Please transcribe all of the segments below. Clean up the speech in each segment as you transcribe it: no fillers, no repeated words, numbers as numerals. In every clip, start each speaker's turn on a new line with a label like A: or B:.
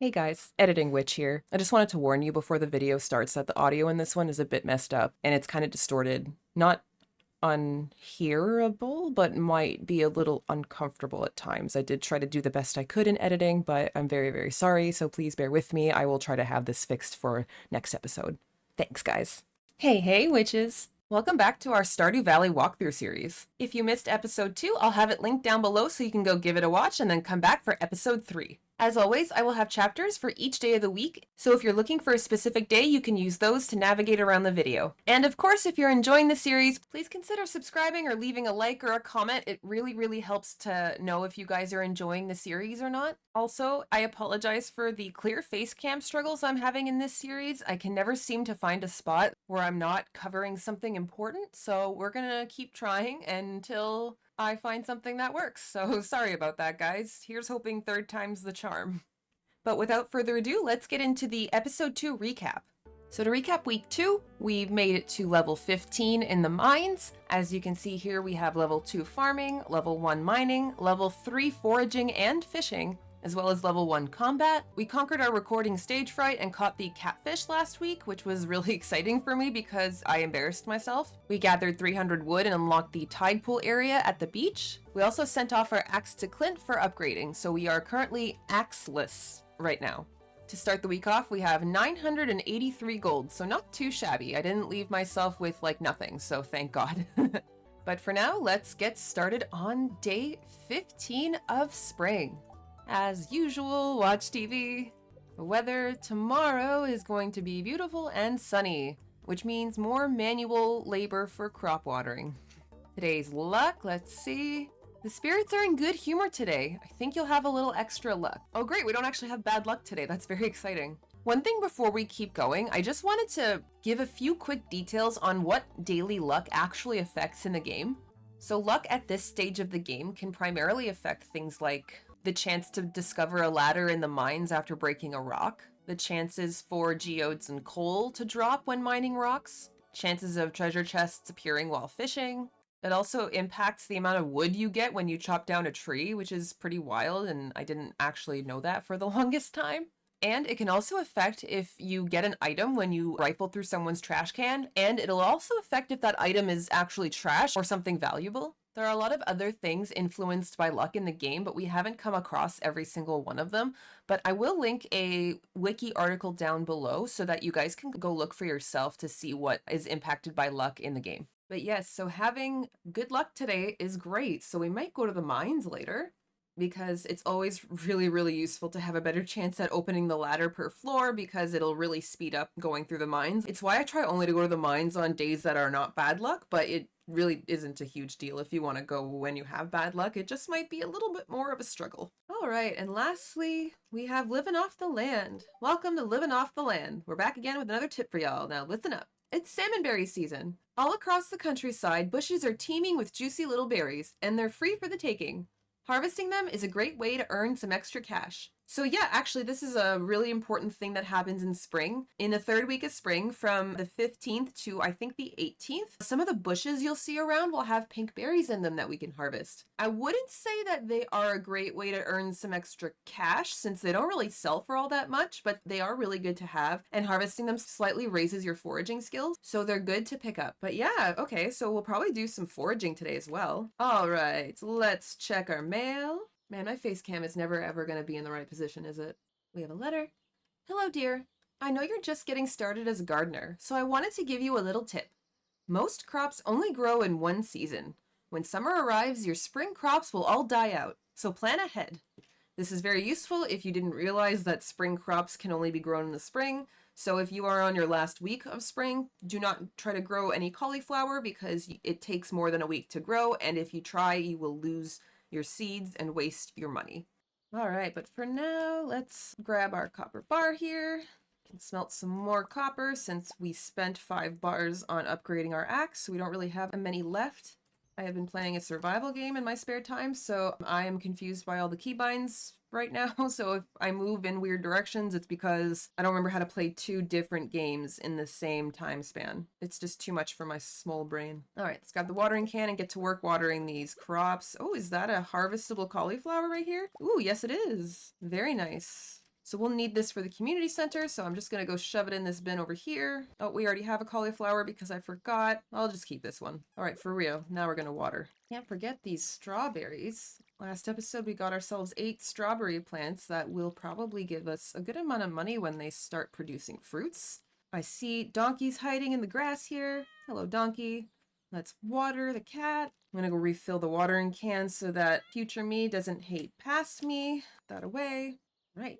A: Hey guys, Editing Witch here. I just wanted to warn you before the video starts that the audio in this one is a bit messed up and it's kind of distorted. Not unhearable, but might be a little uncomfortable at times. I did try to do the best I could in editing, but I'm very, very sorry, so please bear with me. I will try to have this fixed for next episode. Thanks, guys. Hey, witches! Welcome back to our Stardew Valley walkthrough series. If you missed episode 2, I'll have it linked down below so you can go give it a watch and then come back for episode 3. As always, I will have chapters for each day of the week, so if you're looking for a specific day, you can use those to navigate around the video. And of course, if you're enjoying the series, please consider subscribing or leaving a like or a comment. It really, really helps to know if you guys are enjoying the series or not. Also, I apologize for the clear face cam struggles I'm having in this series. I can never seem to find a spot where I'm not covering something important, so we're gonna keep trying until I find something that works. So sorry about that, guys. Here's hoping third time's the charm. But without further ado, let's get into the episode 2 recap. So to recap week 2, we've made it to level 15 in the mines. As you can see here, we have level 2 farming, level 1 mining, level 3 foraging and fishing, as well as level 1 combat. We conquered our recording stage fright and caught the catfish last week, which was really exciting for me because I embarrassed myself. We gathered 300 wood and unlocked the tide pool area at the beach. We also sent off our axe to Clint for upgrading, so we are currently axeless right now. To start the week off, we have 983 gold, so not too shabby. I didn't leave myself with like nothing, so thank God. But for now, let's get started on day 15 of spring. As usual, watch TV. The weather tomorrow is going to be beautiful and sunny, which means more manual labor for crop watering. Today's luck, let's see. The spirits are in good humor today. I think you'll have a little extra luck. Oh great, we don't actually have bad luck today. That's very exciting. One thing before we keep going, I just wanted to give a few quick details on what daily luck actually affects in the game. So luck at this stage of the game can primarily affect things like the chance to discover a ladder in the mines after breaking a rock, the chances for geodes and coal to drop when mining rocks, chances of treasure chests appearing while fishing. It also impacts the amount of wood you get when you chop down a tree, which is pretty wild, and I didn't actually know that for the longest time. And it can also affect if you get an item when you rifle through someone's trash can, and it'll also affect if that item is actually trash or something valuable. There are a lot of other things influenced by luck in the game, but we haven't come across every single one of them. But I will link a wiki article down below so that you guys can go look for yourself to see what is impacted by luck in the game. But yes, so having good luck today is great. So we might go to the mines later, because it's always really, really useful to have a better chance at opening the ladder per floor because it'll really speed up going through the mines. It's why I try only to go to the mines on days that are not bad luck, but it really isn't a huge deal if you want to go when you have bad luck. It just might be a little bit more of a struggle. All right, and lastly, we have Living Off the Land. Welcome to Living Off the Land. We're back again with another tip for y'all. Now listen up. It's salmonberry season. All across the countryside, bushes are teeming with juicy little berries, and they're free for the taking. Harvesting them is a great way to earn some extra cash. So yeah, actually this is a really important thing that happens in spring. In the third week of spring, from the 15th to I think the 18th, some of the bushes you'll see around will have pink berries in them that we can harvest. I wouldn't say that they are a great way to earn some extra cash since they don't really sell for all that much, but they are really good to have, and harvesting them slightly raises your foraging skills, so they're good to pick up. But yeah, okay, so we'll probably do some foraging today as well. All right, let's check our mail. Man, my face cam is never ever going to be in the right position, is it? We have a letter. Hello, dear. I know you're just getting started as a gardener, so I wanted to give you a little tip. Most crops only grow in one season. When summer arrives, your spring crops will all die out, so plan ahead. This is very useful if you didn't realize that spring crops can only be grown in the spring, so if you are on your last week of spring, do not try to grow any cauliflower because it takes more than a week to grow, and if you try, you will lose your seeds and waste your money. All right, but for now, let's grab our copper bar here. Can smelt some more copper since we spent 5 bars on upgrading our axe, so we don't really have many left. I have been playing a survival game in my spare time, so I am confused by all the keybinds right now. So if I move in weird directions, it's because I don't remember how to play 2 different games in the same time span. It's just too much for my small brain. All right, let's grab the watering can and get to work watering these crops. Oh, is that a harvestable cauliflower right here? Ooh, yes it is. Very nice. So we'll need this for the community center, so I'm just gonna go shove it in this bin over here. Oh, we already have a cauliflower because I forgot. I'll just keep this one. All right, for real. Now we're gonna water. Can't forget these strawberries. Last episode, we got ourselves 8 strawberry plants that will probably give us a good amount of money when they start producing fruits. I see donkeys hiding in the grass here. Hello, donkey. Let's water the cat. I'm gonna go refill the watering can so that future me doesn't hate past me. Put that away. Right.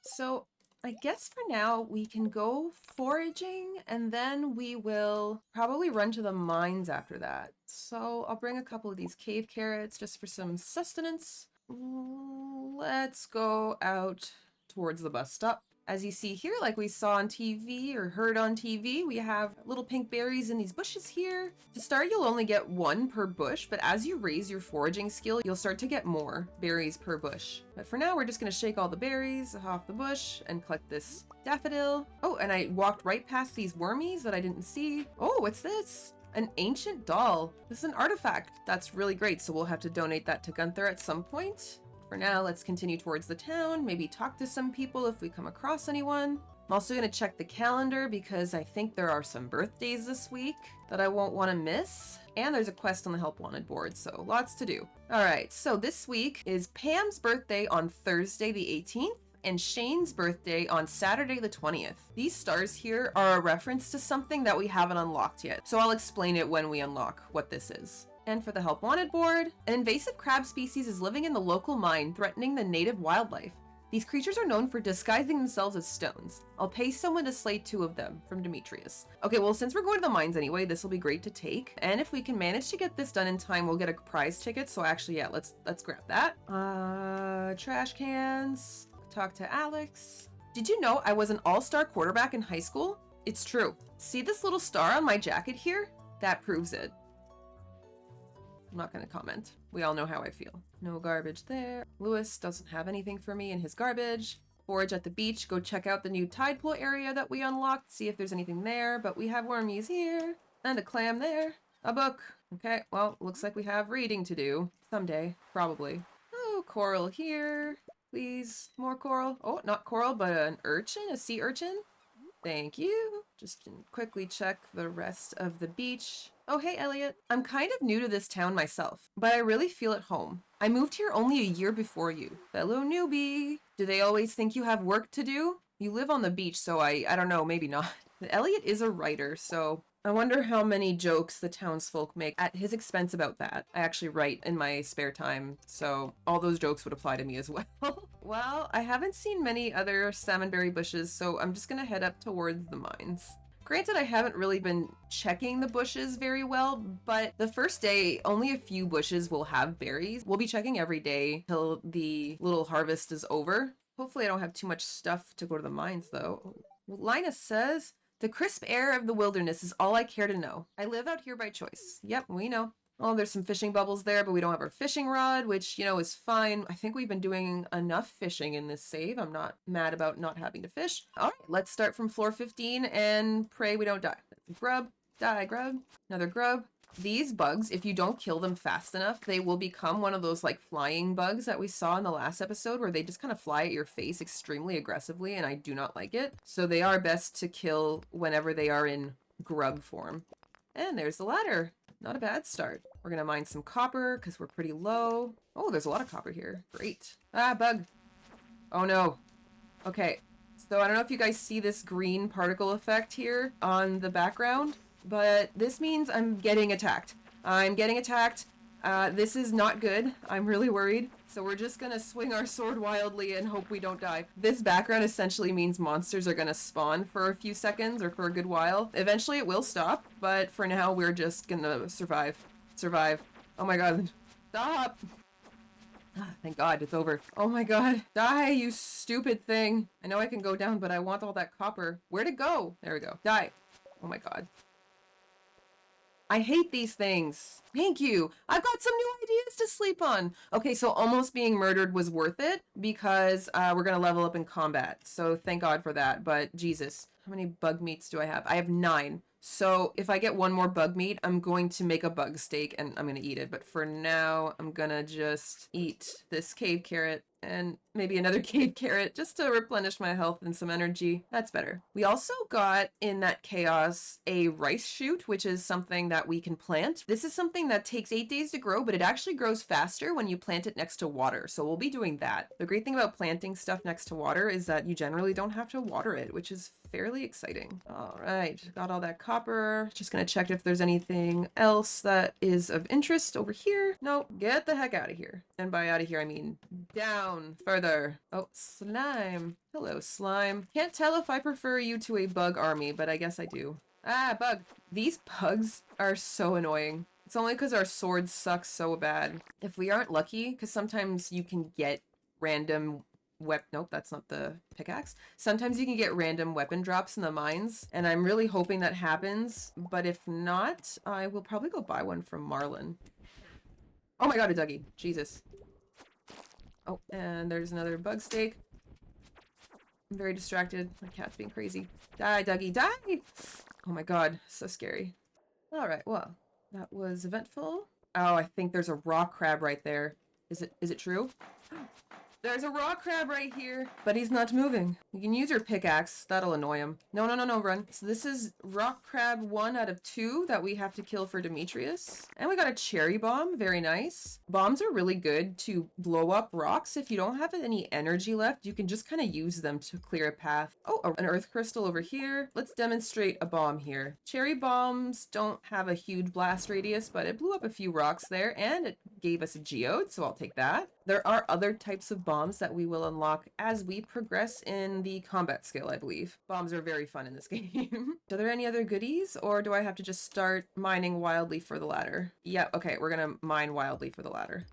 A: So I guess for now we can go foraging and then we will probably run to the mines after that. So I'll bring a couple of these cave carrots just for some sustenance. Let's go out towards the bus stop. As you see here, like we saw on TV or heard on TV, we have little pink berries in these bushes here. To start, you'll only get 1 per bush, but as you raise your foraging skill, you'll start to get more berries per bush. But for now, we're just gonna shake all the berries off the bush and collect this daffodil. Oh, and I walked right past these wormies that I didn't see. Oh, what's this? An ancient doll. This is an artifact. That's really great, so we'll have to donate that to Gunther at some point. For now, let's continue towards the town, maybe talk to some people if we come across anyone. I'm also going to check the calendar because I think there are some birthdays this week that I won't want to miss. And there's a quest on the Help Wanted board, so lots to do. All right, so this week is Pam's birthday on Thursday the 18th and Shane's birthday on Saturday the 20th. These stars here are a reference to something that we haven't unlocked yet, so I'll explain it when we unlock what this is. And for the Help Wanted board, an invasive crab species is living in the local mine, threatening the native wildlife. These creatures are known for disguising themselves as stones. I'll pay someone to slay 2 of them, from Demetrius. Okay, well, since we're going to the mines anyway, this will be great to take. And if we can manage to get this done in time, we'll get a prize ticket. So actually, yeah, let's grab that. Trash cans. Talk to Alex. Did you know I was an all-star quarterback in high school? It's true. See this little star on my jacket here? That proves it. I'm not going to comment. We all know how I feel. No garbage there. Lewis doesn't have anything for me in his garbage. Forage at the beach. Go check out the new tide pool area that we unlocked. See if there's anything there. But we have wormies here. And a clam there. A book. Okay, well, looks like we have reading to do. Someday. Probably. Oh, coral here. Please. More coral. Oh, not coral, but an urchin. A sea urchin. Thank you. Just quickly check the rest of the beach. Oh, hey, Elliot. I'm kind of new to this town myself, but I really feel at home. I moved here only a year before you. Fellow newbie. Do they always think you have work to do? You live on the beach, so I don't know, maybe not. But Elliot is a writer, so I wonder how many jokes the townsfolk make at his expense about that. I actually write in my spare time, so all those jokes would apply to me as well. Well, I haven't seen many other salmonberry bushes, so I'm just gonna head up towards the mines. Granted, I haven't really been checking the bushes very well, but the first day, only a few bushes will have berries. We'll be checking every day till the little harvest is over. Hopefully I don't have too much stuff to go to the mines, though. Linus says, the crisp air of the wilderness is all I care to know. I live out here by choice. Yep, we know. Oh, there's some fishing bubbles there, but we don't have our fishing rod, which, you know, is fine. I think we've been doing enough fishing in this save. I'm not mad about not having to fish. All right, let's start from floor 15 and pray we don't die. Grub, die, grub, another grub. These bugs, if you don't kill them fast enough, they will become one of those like flying bugs that we saw in the last episode where they just kind of fly at your face extremely aggressively, and I do not like it. So they are best to kill whenever they are in grub form. And there's the ladder. Not a bad start. We're gonna mine some copper because we're pretty low. Oh, there's a lot of copper here. Great. Ah, bug. Oh no. Okay, so I don't know if you guys see this green particle effect here on the background, but this means I'm getting attacked. I'm getting attacked. This is not good. I'm really worried. So we're just gonna swing our sword wildly and hope we don't die. This background essentially means monsters are gonna spawn for a few seconds or for a good while. Eventually it will stop, but for now we're just gonna survive. Survive. Oh my god. Stop! Thank god, it's over. Oh my god. Die, you stupid thing. I know I can go down, but I want all that copper. Where'd it go? There we go. Die. Oh my god. I hate these things. Thank you. I've got some new ideas to sleep on. Okay, so almost being murdered was worth it because we're going to level up in combat. So thank God for that. But Jesus, how many bug meats do I have? I have 9. So if I get one more bug meat, I'm going to make a bug steak and I'm going to eat it. But for now, I'm going to just eat this cave carrot and maybe another cave carrot just to replenish my health and some energy. That's better. We also got in that chaos a rice shoot, which is something that we can plant. This is something that takes 8 days to grow, but it actually grows faster when you plant it next to water. So we'll be doing that. The great thing about planting stuff next to water is that you generally don't have to water it, which is fairly exciting. All right, got all that copper. Just gonna check if there's anything else that is of interest over here. No, get the heck out of here. And by out of here, I mean down further. Oh, slime. Hello, slime. Can't tell if I prefer you to a bug army, but I guess I do. Ah, bug. These bugs are so annoying. It's only because our swords suck so bad. If we aren't lucky, because sometimes you can get random nope, that's not the pickaxe. Sometimes you can get random weapon drops in the mines, and I'm really hoping that happens, but if not, I will probably go buy one from Marlin. Oh my god, a Dougie. Jesus. Oh, and there's another bug steak. I'm very distracted. My cat's being crazy. Die, Dougie, die! Oh my god, so scary. Alright, well, that was eventful. Oh, I think there's a rock crab right there. Is it true? There's a rock crab right here, but he's not moving. You can use your pickaxe. That'll annoy him. No, no, no, no, run. So this is rock crab 1 out of 2 that we have to kill for Demetrius. And we got a cherry bomb. Very nice. Bombs are really good to blow up rocks. If you don't have any energy left, you can just kind of use them to clear a path. Oh, an earth crystal over here. Let's demonstrate a bomb here. Cherry bombs don't have a huge blast radius, but it blew up a few rocks there, and it gave us a geode, so I'll take that. There are other types of bombs that we will unlock as we progress in the combat skill, I believe. Bombs are very fun in this game. Are there any other goodies, or do I have to just start mining wildly for the ladder? Yeah, okay, we're gonna mine wildly for the ladder.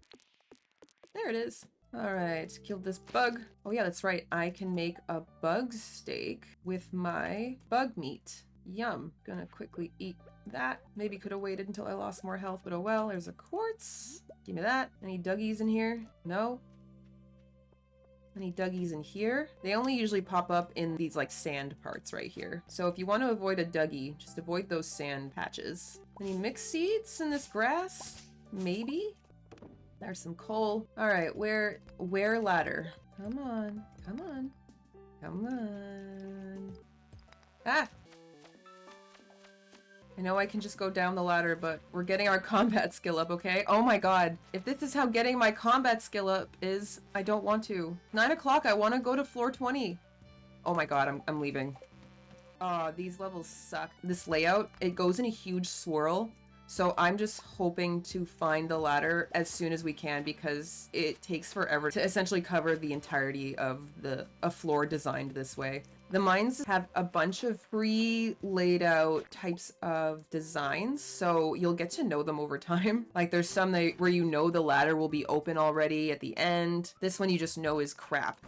A: There it is. All right, killed this bug. Oh yeah, that's right. I can make a bug steak with my bug meat. Yum. Gonna quickly eat that. Maybe could have waited until I lost more health, but oh well. There's a quartz. Give me that. Any Dougies in here? No? Any Dougies in here? They only usually pop up in these like sand parts right here. So if you want to avoid a Dougie, just avoid those sand patches. Any mixed seeds in this grass? Maybe? There's some coal. All right, where ladder? Come on, come on, come on. Ah! I know I can just go down the ladder, but we're getting our combat skill up, okay? Oh my god. If this is how getting my combat skill up is, I don't want to. 9 o'clock, I want to go to floor 20. Oh my god, I'm leaving. Oh, these levels suck. This layout, it goes in a huge swirl. So I'm just hoping to find the ladder as soon as we can because it takes forever to essentially cover the entirety of a floor designed this way. The mines have a bunch of pre-laid out types of designs, so you'll get to know them over time. Like there's some where you know the ladder will be open already at the end. This one you just know is crap.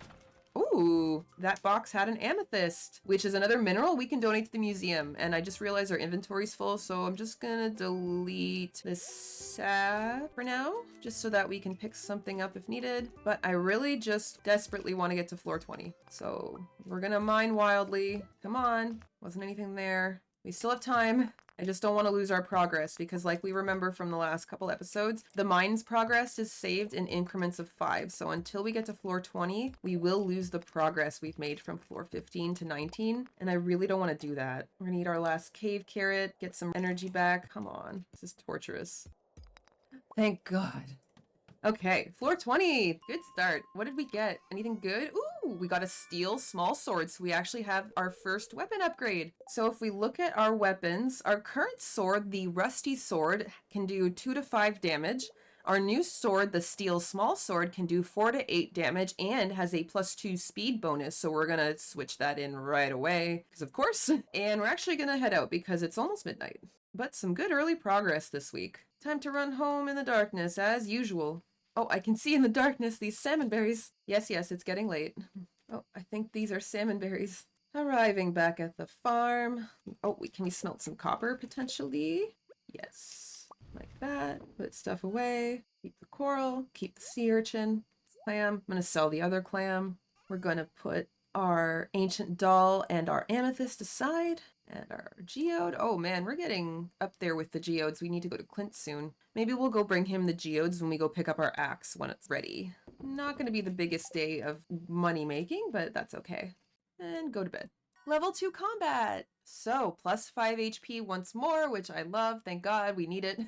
A: Ooh, that box had an amethyst, which is another mineral we can donate to the museum. And I just realized our inventory's full, so I'm just gonna delete this sap for now, just so that we can pick something up if needed. But I really just desperately want to get to floor 20. So we're gonna mine wildly. Come on, wasn't anything there. We still have time. I just don't want to lose our progress because like we remember from the last couple episodes, the mine's progress is saved in increments of 5. So until we get to floor 20, we will lose the progress we've made from floor 15 to 19. And I really don't want to do that. We're gonna eat our last cave carrot, get some energy back. Come on, this is torturous. Thank God. Okay, floor 20. Good start. What did we get? Anything good? Ooh, we got a steel small sword. So we actually have our first weapon upgrade. So if we look at our weapons, our current sword, the rusty sword, can do 2 to 5 damage. Our new sword, the steel small sword, can do 4 to 8 damage and has a +2 speed bonus. So we're gonna switch that in right away, because of course. And we're actually gonna head out because it's almost midnight. But some good early progress this week. Time to run home in the darkness as usual. Oh, I can see in the darkness these salmon berries. Yes, yes, it's getting late. Oh, I think these are salmon berries. Arriving back at the farm. Oh, can we smelt some copper potentially? Yes, like that. Put stuff away. Keep the coral. Keep the sea urchin. Clam. I'm gonna sell the other clam. We're gonna put our ancient doll and our amethyst aside. And our geode. Oh man, we're getting up there with the geodes. We need to go to Clint soon. Maybe we'll go bring him the geodes when we go pick up our axe when it's ready. Not gonna be the biggest day of money making, but that's okay. And go to bed. Level 2 combat! So, plus 5 HP once more, which I love, thank God, we need it.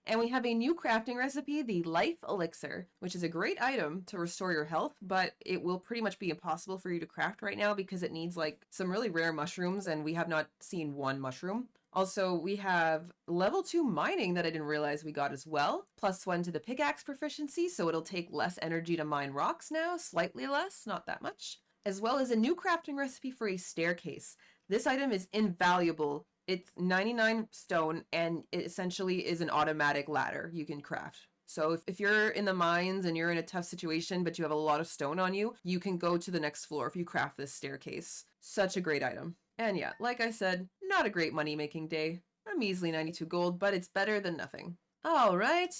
A: And we have a new crafting recipe, the Life Elixir, which is a great item to restore your health, but it will pretty much be impossible for you to craft right now because it needs like some really rare mushrooms, and we have not seen one mushroom. Also, we have level 2 mining that I didn't realize we got as well. Plus 1 to the pickaxe proficiency, so it'll take less energy to mine rocks now, slightly less, not that much. As well as a new crafting recipe for a staircase. This item is invaluable. It's 99 stone, and it essentially is an automatic ladder you can craft. So if you're in the mines and you're in a tough situation, but you have a lot of stone on you, you can go to the next floor if you craft this staircase. Such a great item. And yeah, like I said, not a great money-making day. A measly 92 gold, but it's better than nothing. All right,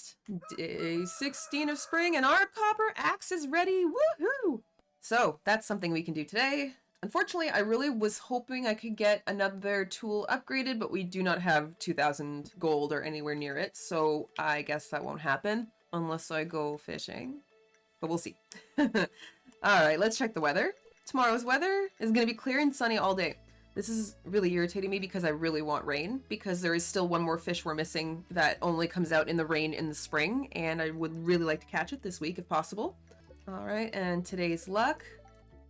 A: day 16 of spring, and our copper axe is ready. Woohoo! So that's something we can do today. Unfortunately, I really was hoping I could get another tool upgraded, but we do not have 2,000 gold or anywhere near it, so I guess that won't happen unless I go fishing. But we'll see. Alright, let's check the weather. Tomorrow's weather is going to be clear and sunny all day. This is really irritating me because I really want rain, because there is still one more fish we're missing that only comes out in the rain in the spring, and I would really like to catch it this week if possible. Alright, and today's luck.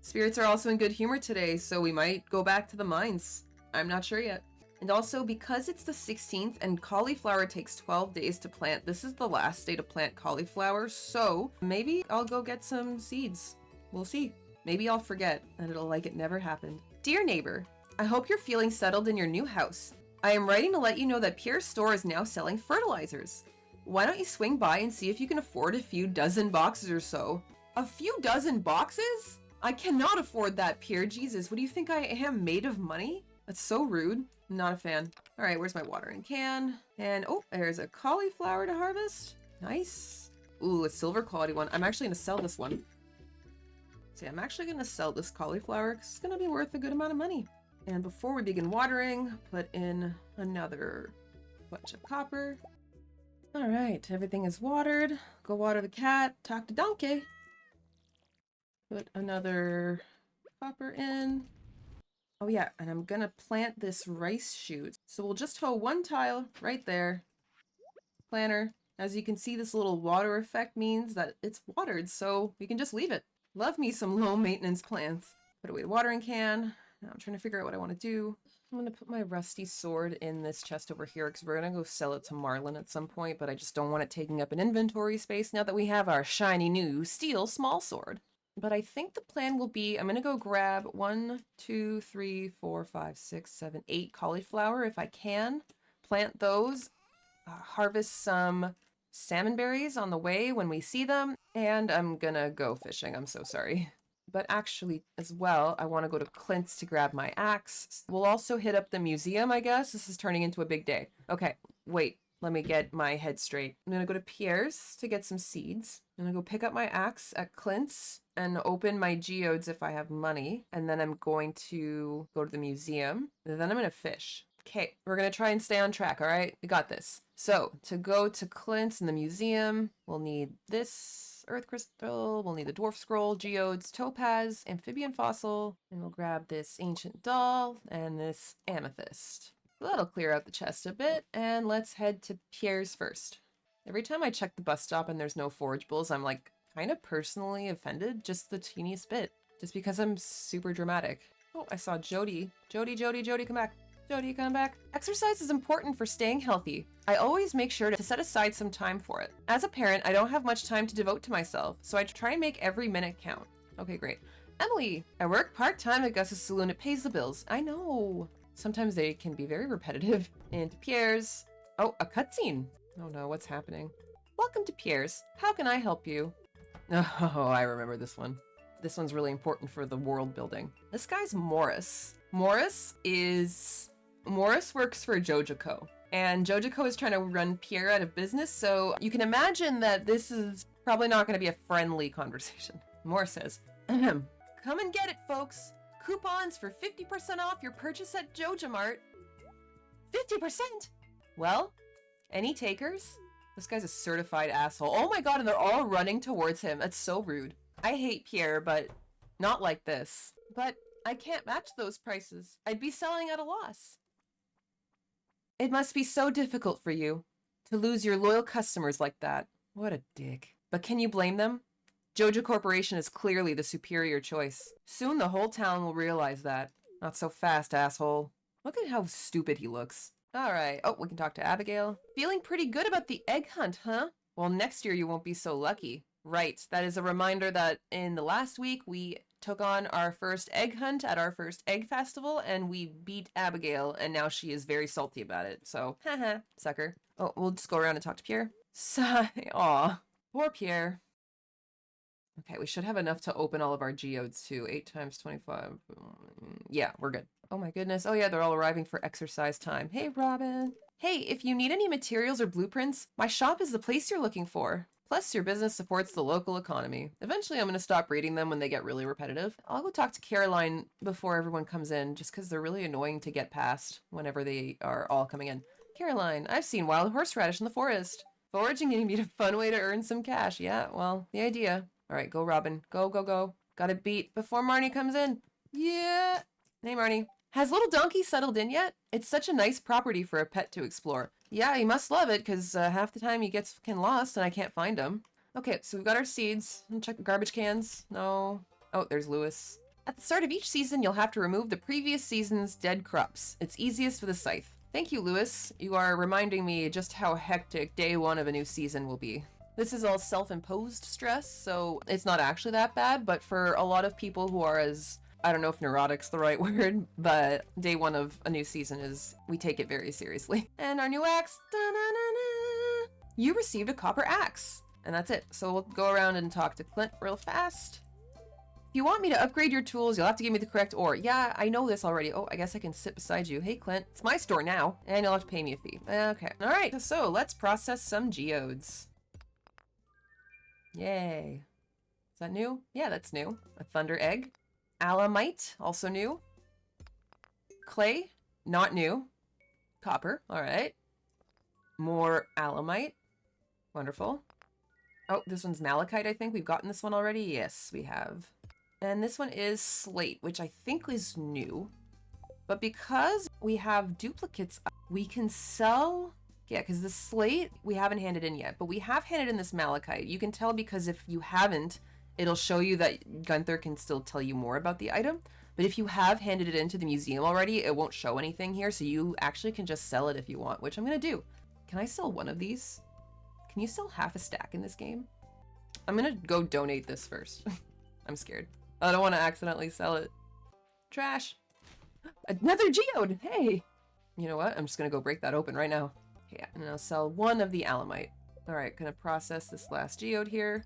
A: Spirits are also in good humor today, so we might go back to the mines. I'm not sure yet. And also, because it's the 16th and cauliflower takes 12 days to plant, this is the last day to plant cauliflower, so maybe I'll go get some seeds. We'll see. Maybe I'll forget, and it'll like it never happened. Dear neighbor, I hope you're feeling settled in your new house. I am writing to let you know that Pierre's store is now selling fertilizers. Why don't you swing by and see if you can afford a few dozen boxes or so? A few dozen boxes? I cannot afford that, Pierre. Jesus, what do you think I am, made of money? That's so rude. I'm not a fan. All right, where's my watering can? And oh, there's a cauliflower to harvest. Nice. Ooh, a silver quality one. I'm actually gonna sell this one. See, I'm actually gonna sell this cauliflower because it's gonna be worth a good amount of money. And before we begin watering, put in another bunch of copper. All right, everything is watered. Go water the cat, talk to Donkey. Put another copper in. Oh yeah, and I'm gonna plant this rice shoot. So we'll just hoe one tile right there. Planter. As you can see, this little water effect means that it's watered, so we can just leave it. Love me some low maintenance plants. Put away the watering can. Now I'm trying to figure out what I want to do. I'm gonna put my rusty sword in this chest over here because we're gonna go sell it to Marlin at some point, but I just don't want it taking up an inventory space now that we have our shiny new steel small sword. But I think the plan will be, I'm going to go grab 1, 2, 3, 4, 5, 6, 7, 8 cauliflower if I can. Plant those, harvest some salmon berries on the way when we see them, and I'm going to go fishing. I'm so sorry. But actually, as well, I want to go to Clint's to grab my axe. We'll also hit up the museum, I guess. This is turning into a big day. Okay, wait. Let me get my head straight. I'm going to go to Pierre's to get some seeds. I'm going to go pick up my axe at Clint's and open my geodes if I have money. And then I'm going to go to the museum. And then I'm going to fish. Okay, we're going to try and stay on track, all right? We got this. So, to go to Clint's in the museum, we'll need this earth crystal, we'll need the dwarf scroll, geodes, topaz, amphibian fossil, and we'll grab this ancient doll and this amethyst. That'll clear out the chest a bit, and let's head to Pierre's first. Every time I check the bus stop and there's no forageables, I'm like kind of personally offended, just the teeniest bit, just because I'm super dramatic. Oh, I saw Jody. Jody, come back. Jody, come back. Exercise is important for staying healthy. I always make sure to set aside some time for it. As a parent, I don't have much time to devote to myself, so I try and make every minute count. Okay, great. Emily, I work part-time at Gus's saloon. It pays the bills. I know. Sometimes they can be very repetitive. And to Pierre's. Oh, a cutscene. Oh no, what's happening? Welcome to Pierre's. How can I help you? Oh, I remember this one. This one's really important for the world building. This guy's Morris. Morris works for Jojico. And Jojico is trying to run Pierre out of business, so you can imagine that this is probably not going to be a friendly conversation. Morris says, Come and get it, folks. coupons for 50% off your purchase at JojaMart. 50%? Well, any takers? This guy's a certified asshole. Oh my god, and they're all running towards him. That's so rude. I hate Pierre, but not like this. But I can't match those prices. I'd be selling at a loss. It must be so difficult for you to lose your loyal customers like that. What a dick. But can you blame them? Joja Corporation is clearly the superior choice. Soon the whole town will realize that. Not so fast, asshole. Look at how stupid he looks. Alright. Oh, we can talk to Abigail. Feeling pretty good about the egg hunt, huh? Well, next year you won't be so lucky. Right. That is a reminder that in the last week we took on our first egg hunt at our first egg festival, and we beat Abigail, and now she is very salty about it. So, haha, sucker. Oh, we'll just go around and talk to Pierre. Sigh. Aw. Poor Pierre. Okay, we should have enough to open all of our geodes too. 8 times 25. Yeah, we're good. Oh my goodness. Oh yeah, they're all arriving for exercise time. Hey, Robin. Hey, if you need any materials or blueprints, my shop is the place you're looking for. Plus, your business supports the local economy. Eventually, I'm going to stop reading them when they get really repetitive. I'll go talk to Caroline before everyone comes in, just because they're really annoying to get past whenever they are all coming in. Caroline, I've seen wild horseradish in the forest. Foraging can be a fun way to earn some cash. Yeah, well, the idea. All right, go, Robin. Go, go, go. Got it beat before Marnie comes in. Yeah. Hey, Marnie. Has little Donkey settled in yet? It's such a nice property for a pet to explore. Yeah, he must love it, because half the time he gets fucking lost and I can't find him. Okay, so we've got our seeds. Check the garbage cans. No. Oh, there's Lewis. At the start of each season, you'll have to remove the previous season's dead crops. It's easiest with a scythe. Thank you, Lewis. You are reminding me just how hectic day 1 of a new season will be. This is all self-imposed stress, so it's not actually that bad, but for a lot of people who are as... I don't know if neurotic's the right word, but day 1 of a new season is, we take it very seriously. And our new axe, da-na-na-na. You received a copper axe. And that's it. So we'll go around and talk to Clint real fast. If you want me to upgrade your tools, you'll have to give me the correct ore. Yeah, I know this already. Oh, I guess I can sit beside you. Hey, Clint, it's my store now. And you'll have to pay me a fee. Okay. All right, so let's process some geodes. Yay. Is that new? Yeah, that's new. A thunder egg. Alamite, also new. Clay, not new. Copper, all right. More alamite. Wonderful. Oh, this one's malachite, I think. We've gotten this one already. Yes, we have. And this one is slate, which I think is new. But because we have duplicates, we can sell... Yeah, because the slate, we haven't handed in yet, but we have handed in this malachite. You can tell because if you haven't, it'll show you that Gunther can still tell you more about the item. But if you have handed it into the museum already, it won't show anything here, so you actually can just sell it if you want, which I'm going to do. Can I sell one of these? Can you sell half a stack in this game? I'm going to go donate this first. I'm scared. I don't want to accidentally sell it. Trash. Another geode! Hey! You know what? I'm just going to go break that open right now. Okay, and I'll sell one of the alamite. Alright, gonna process this last geode here.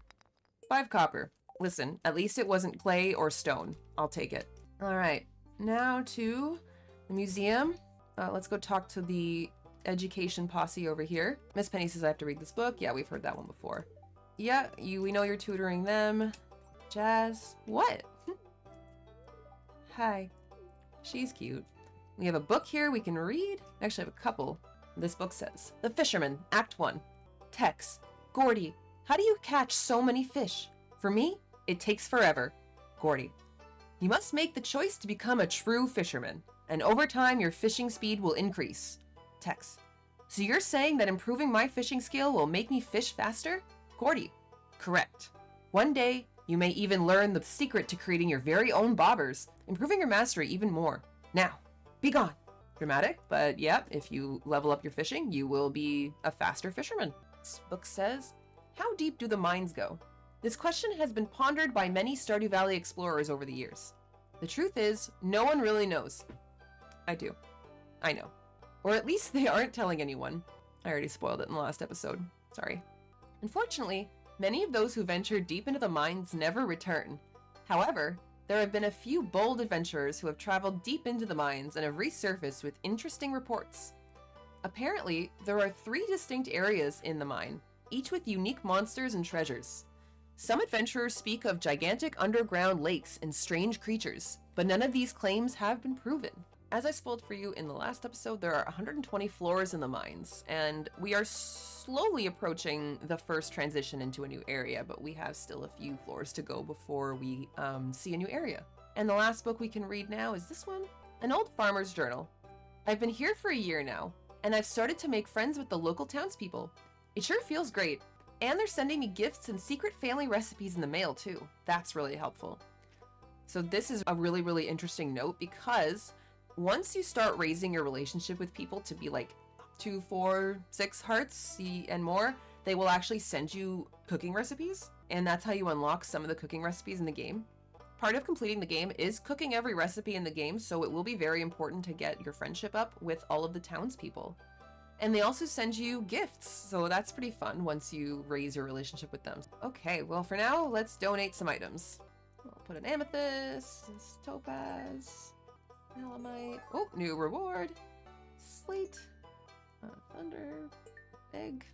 A: 5 copper. Listen, at least it wasn't clay or stone. I'll take it. Alright, now to the museum. Let's go talk to the education posse over here. Miss Penny says I have to read this book. Yeah, we've heard that one before. Yeah, we know you're tutoring them. Jazz. What? Hi. She's cute. We have a book here we can read. Actually, I have a couple. This book says, The Fisherman, Act 1. Tex, Gordy, how do you catch so many fish? For me, it takes forever. Gordy, you must make the choice to become a true fisherman, and over time your fishing speed will increase. Tex, so you're saying that improving my fishing skill will make me fish faster? Gordy, correct. One day, you may even learn the secret to creating your very own bobbers, improving your mastery even more. Now, be gone. Dramatic, but yeah, if you level up your fishing, you will be a faster fisherman. This book says, how deep do the mines go? This question has been pondered by many Stardew Valley explorers over the years. The truth is, no one really knows. I do. I know. Or at least they aren't telling anyone. I already spoiled it in the last episode. Sorry. Unfortunately, many of those who venture deep into the mines never return. However, there have been a few bold adventurers who have traveled deep into the mines and have resurfaced with interesting reports. Apparently, there are 3 distinct areas in the mine, each with unique monsters and treasures. Some adventurers speak of gigantic underground lakes and strange creatures, but none of these claims have been proven. As I spoiled for you in the last episode, there are 120 floors in the mines, and we are slowly approaching the first transition into a new area, but we have still a few floors to go before we see a new area. And the last book we can read now is this one, An Old Farmer's Journal. I've been here for a year now, and I've started to make friends with the local townspeople. It sure feels great. And they're sending me gifts and secret family recipes in the mail too. That's really helpful. So this is a really, really interesting note because once you start raising your relationship with people to be like 2, 4, 6 hearts and more, they will actually send you cooking recipes. And that's how you unlock some of the cooking recipes in the game. Part of completing the game is cooking every recipe in the game, so it will be very important to get your friendship up with all of the townspeople. And they also send you gifts, so that's pretty fun once you raise your relationship with them. Okay, well for now, let's donate some items. I'll put an amethyst, topaz, alamite. Oh, new reward. Slate, thunder, egg,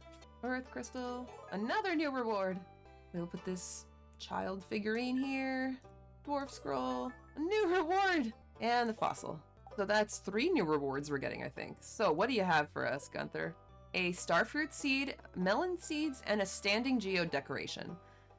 A: earth crystal, another new reward. We'll put this child figurine here, dwarf scroll, a new reward, and the fossil. So that's 3 new rewards we're getting, I think. So what do you have for us, Gunther? A starfruit seed, melon seeds, and a standing geode decoration.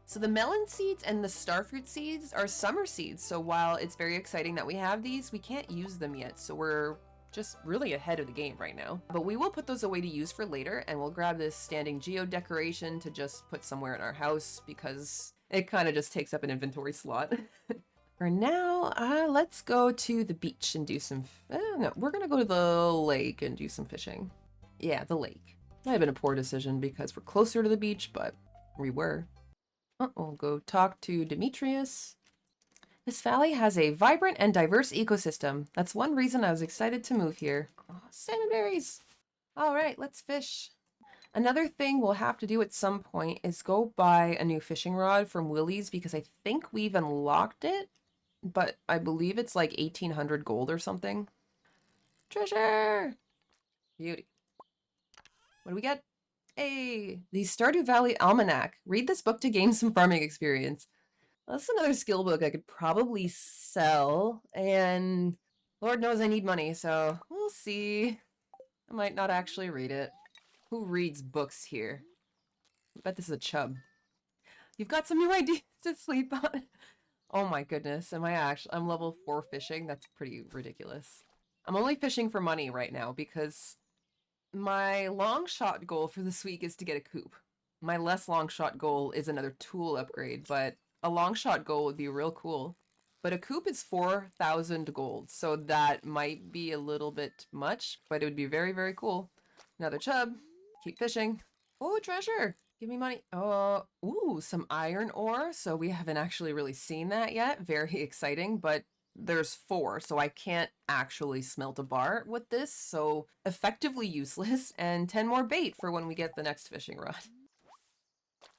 A: So the melon seeds and the starfruit seeds are summer seeds. So while it's very exciting that we have these, we can't use them yet. So we're just really ahead of the game right now. But we will put those away to use for later, and we'll grab this standing geode decoration to just put somewhere in our house because it kind of just takes up an inventory slot. For now, let's go to the beach and do some... no, we're going to go to the lake and do some fishing. Yeah, the lake. Might have been a poor decision because we're closer to the beach, but we were. Oh, we'll go talk to Demetrius. This valley has a vibrant and diverse ecosystem. That's one reason I was excited to move here. Oh, salmon berries! All right, let's fish. Another thing we'll have to do at some point is go buy a new fishing rod from Willie's because I think we've unlocked it. But I believe it's like 1,800 gold or something. Treasure! Beauty. What do we get? Hey, the Stardew Valley Almanac. Read this book to gain some farming experience. That's another skill book I could probably sell, and Lord knows I need money, so we'll see. I might not actually read it. Who reads books here? I bet this is a chub. You've got some new ideas to sleep on. Oh my goodness, I'm level 4 fishing? That's pretty ridiculous. I'm only fishing for money right now because my long shot goal for this week is to get a coop. My less long shot goal is another tool upgrade, but a long shot goal would be real cool. But a coop is 4,000 gold, so that might be a little bit much, but it would be very, very cool. Another chub. Keep fishing. Oh, treasure! Give me money. Oh, ooh, some iron ore. So we haven't actually really seen that yet. Very exciting, but there's 4, so I can't actually smelt a bar with this. So effectively useless, and 10 more bait for when we get the next fishing rod.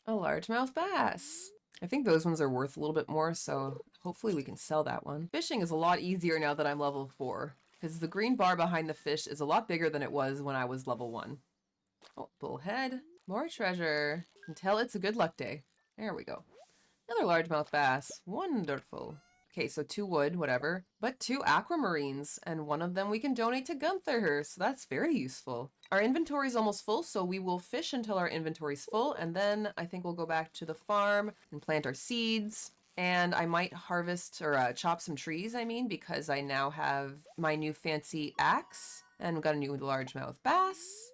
A: A largemouth bass. I think those ones are worth a little bit more, so hopefully we can sell that one. Fishing is a lot easier now that I'm level 4, because the green bar behind the fish is a lot bigger than it was when I was level 1. Oh, bullhead. More treasure. Until it's a good luck day. There we go. Another largemouth bass. Wonderful. Okay, so 2 wood, whatever. But 2 aquamarines, and one of them we can donate to Gunther, so that's very useful. Our inventory is almost full, so we will fish until our inventory's full, and then I think we'll go back to the farm and plant our seeds. And I might harvest, or chop some trees, because I now have my new fancy axe, and we've got a new largemouth bass.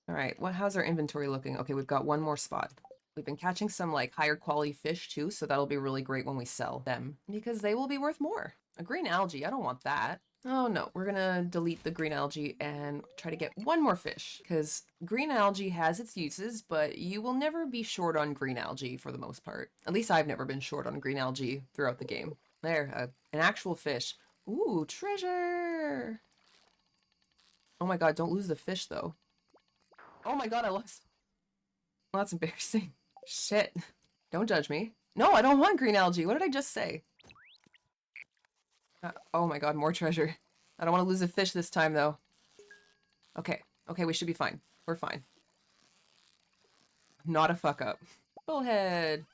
A: All right, how's our inventory looking? Okay, we've got 1 more spot. We've been catching some like higher quality fish too, so that'll be really great when we sell them because they will be worth more. A green algae, I don't want that. Oh no, we're gonna delete the green algae and try to get 1 more fish because green algae has its uses, but you will never be short on green algae for the most part. At least I've never been short on green algae throughout the game. There, an actual fish. Ooh, treasure! Oh my god, don't lose the fish though. Oh my god, I lost. Well, that's embarrassing. Shit. Don't judge me. No, I don't want green algae. What did I just say? Oh my god, more treasure. I don't want to lose a fish this time, though. Okay. Okay, we should be fine. We're fine. Not a fuck up. Bullhead.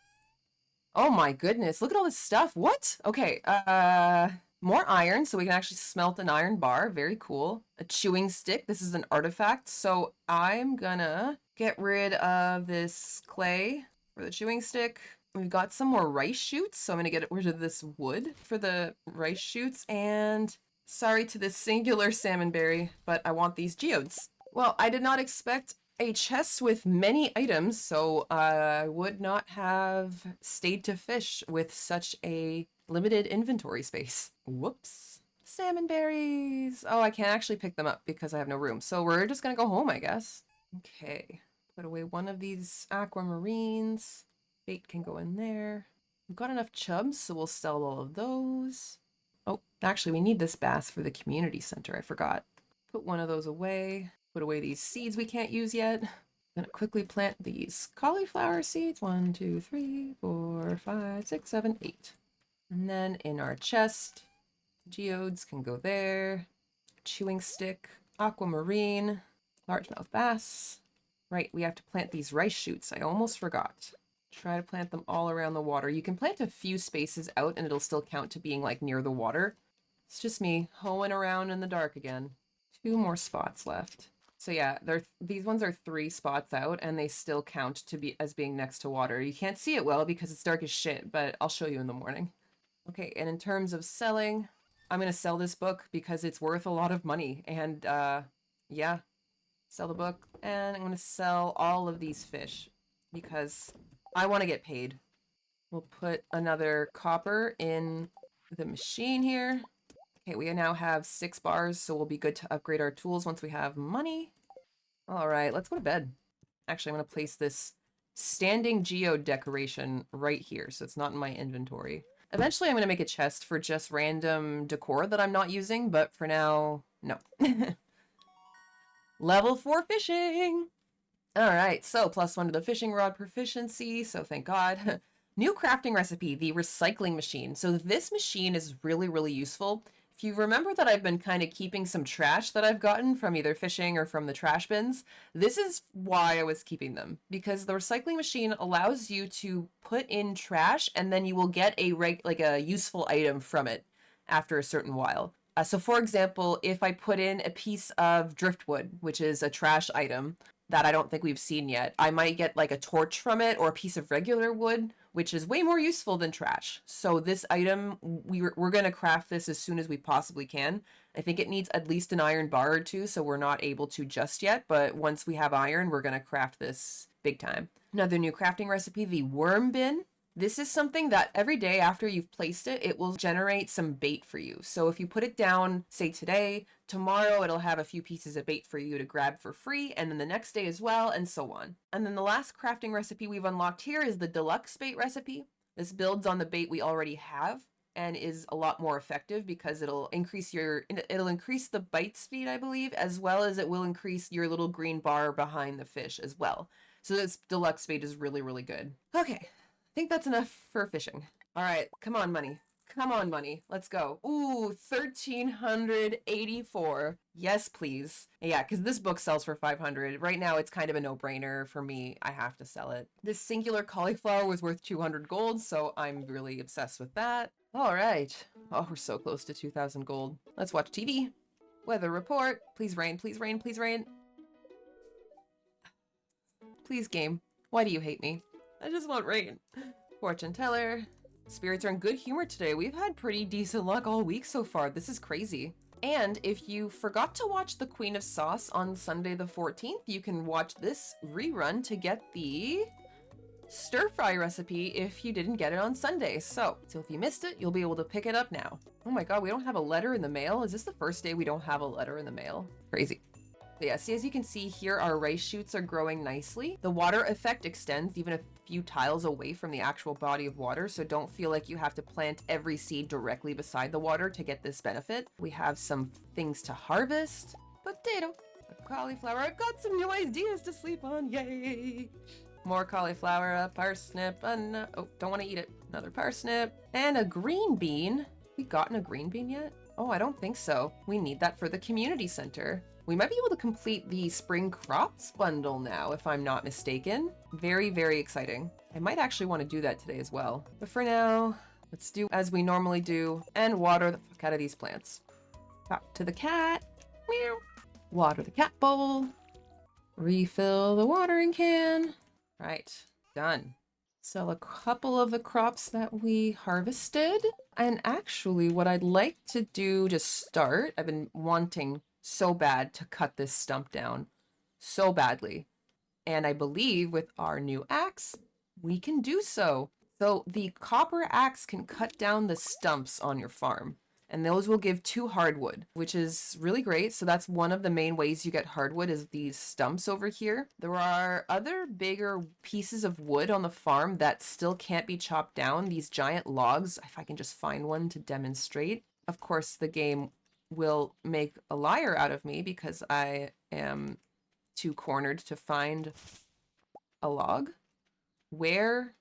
A: Oh my goodness, look at all this stuff. What? Okay, more iron, so we can actually smelt an iron bar. Very cool. A chewing stick. This is an artifact, so I'm gonna get rid of this clay for the chewing stick. We've got some more rice shoots, so I'm gonna get rid of this wood for the rice shoots, and sorry to this singular salmonberry, but I want these geodes. Well, I did not expect a chest with many items, so I would not have stayed to fish with such a limited inventory space. Whoops. Salmon berries. Oh, I can't actually pick them up because I have no room. So we're just gonna go home, I guess. Okay. Put away one of these aquamarines. Bait can go in there. We've got enough chubs, so we'll sell all of those. Oh, actually, we need this bass for the community center. I forgot. Put one of those away. Put away these seeds we can't use yet. I'm gonna quickly plant these cauliflower seeds. 1, 2, 3, 4, 5, 6, 7, 8. And then in our chest, geodes can go there. Chewing stick, aquamarine, largemouth bass. Right, we have to plant these rice shoots. I almost forgot. Try to plant them all around the water. You can plant a few spaces out and it'll still count to being like near the water. It's just me hoeing around in the dark again. 2 more spots left. So yeah, these ones are 3 spots out and they still count to be as being next to water. You can't see it well because it's dark as shit, but I'll show you in the morning. Okay, and in terms of selling, I'm gonna sell this book because it's worth a lot of money. And yeah, sell the book. And I'm gonna sell all of these fish because I want to get paid. We'll put another copper in the machine here. Okay, we now have 6 bars, so we'll be good to upgrade our tools once we have money. All right, let's go to bed. Actually, I'm going to place this standing geode decoration right here, so it's not in my inventory. Eventually, I'm going to make a chest for just random decor that I'm not using, but for now, no. Level 4 fishing! All right, so +1 to the fishing rod proficiency, so thank God. New crafting recipe, the recycling machine. So this machine is really, really useful. If you remember that I've been kind of keeping some trash that I've gotten from either fishing or from the trash bins, this is why I was keeping them. Because the recycling machine allows you to put in trash and then you will get a useful item from it after a certain while. So for example, if I put in a piece of driftwood, which is a trash item that I don't think we've seen yet, I might get like a torch from it or a piece of regular wood, which is way more useful than trash. So this item, we're going to craft this as soon as we possibly can. I think it needs at least an iron bar or 2, so we're not able to just yet, but once we have iron, we're going to craft this big time. Another new crafting recipe, the worm bin. This is something that every day after you've placed it, it will generate some bait for you. So if you put it down, say today, tomorrow it'll have a few pieces of bait for you to grab for free, and then the next day as well, and so on. And then the last crafting recipe we've unlocked here is the deluxe bait recipe. This builds on the bait we already have and is a lot more effective because it'll increase the bite speed, I believe, as well as it will increase your little green bar behind the fish as well. So this deluxe bait is really, really good. Okay. I think that's enough for fishing. All right, come on, money. Come on, money. Let's go. Ooh, 1,384. Yes, please. Yeah, because this book sells for 500. Right now, it's kind of a no-brainer for me. I have to sell it. This singular cauliflower was worth 200 gold, so I'm really obsessed with that. All right. Oh, we're so close to 2,000 gold. Let's watch TV. Weather report. Please rain, please rain, please rain. Please, game. Why do you hate me? I just want rain. Fortune teller. Spirits are in good humor today. We've had pretty decent luck all week so far. This is crazy. And if you forgot to watch The Queen of Sauce on Sunday the 14th, you can watch this rerun to get the stir fry recipe if you didn't get it on Sunday. So if you missed it, you'll be able to pick it up now. Oh my God, we don't have a letter in the mail. Is this the first day we don't have a letter in the mail? Crazy. But yeah, see, as you can see here, our rice shoots are growing nicely. The water effect extends even a few tiles away from the actual body of water, so don't feel like you have to plant every seed directly beside the water to get this benefit. We have some things to harvest. Potato, a cauliflower. I've got some new ideas to sleep on, yay! More cauliflower, a parsnip, oh, don't want to eat it. Another parsnip, and a green bean. We gotten a green bean yet? Oh, I don't think so. We need that for the community center. We might be able to complete the spring crops bundle now, if I'm not mistaken. Very, very exciting. I might actually want to do that today as well. But for now, let's do as we normally do and water the fuck out of these plants. Talk to the cat. Meow. Water the cat bowl. Refill the watering can. Right, done. Sell a couple of the crops that we harvested. And actually, what I'd like to do to start, I've been wanting so bad to cut this stump down so badly. And I believe with our new axe, we can do so. So the copper axe can cut down the stumps on your farm. And those will give 2 hardwood, which is really great. So that's one of the main ways you get hardwood is these stumps over here. There are other bigger pieces of wood on the farm that still can't be chopped down. These giant logs, if I can just find one to demonstrate. Of course, the game will make a liar out of me because I am too cornered to find a log. Where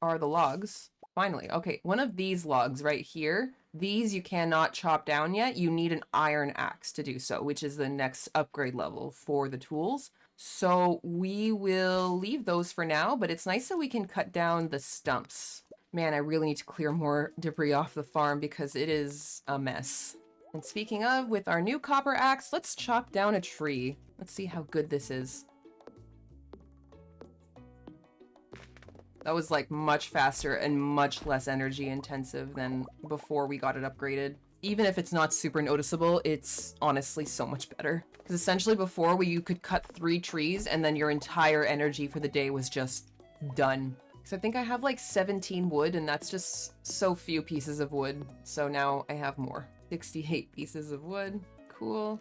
A: are the logs? Finally, okay, one of these logs right here, these you cannot chop down yet. You need an iron axe to do so, which is the next upgrade level for the tools. So we will leave those for now, but it's nice that we can cut down the stumps. Man, I really need to clear more debris off the farm because it is a mess. And speaking of, with our new copper axe, let's chop down a tree. Let's see how good this is. That was like much faster and much less energy intensive than before we got it upgraded. Even if it's not super noticeable, it's honestly so much better. Because essentially before you could cut 3 trees and then your entire energy for the day was just done. So I think I have like 17 wood and that's just so few pieces of wood. So now I have more. 68 pieces of wood. Cool.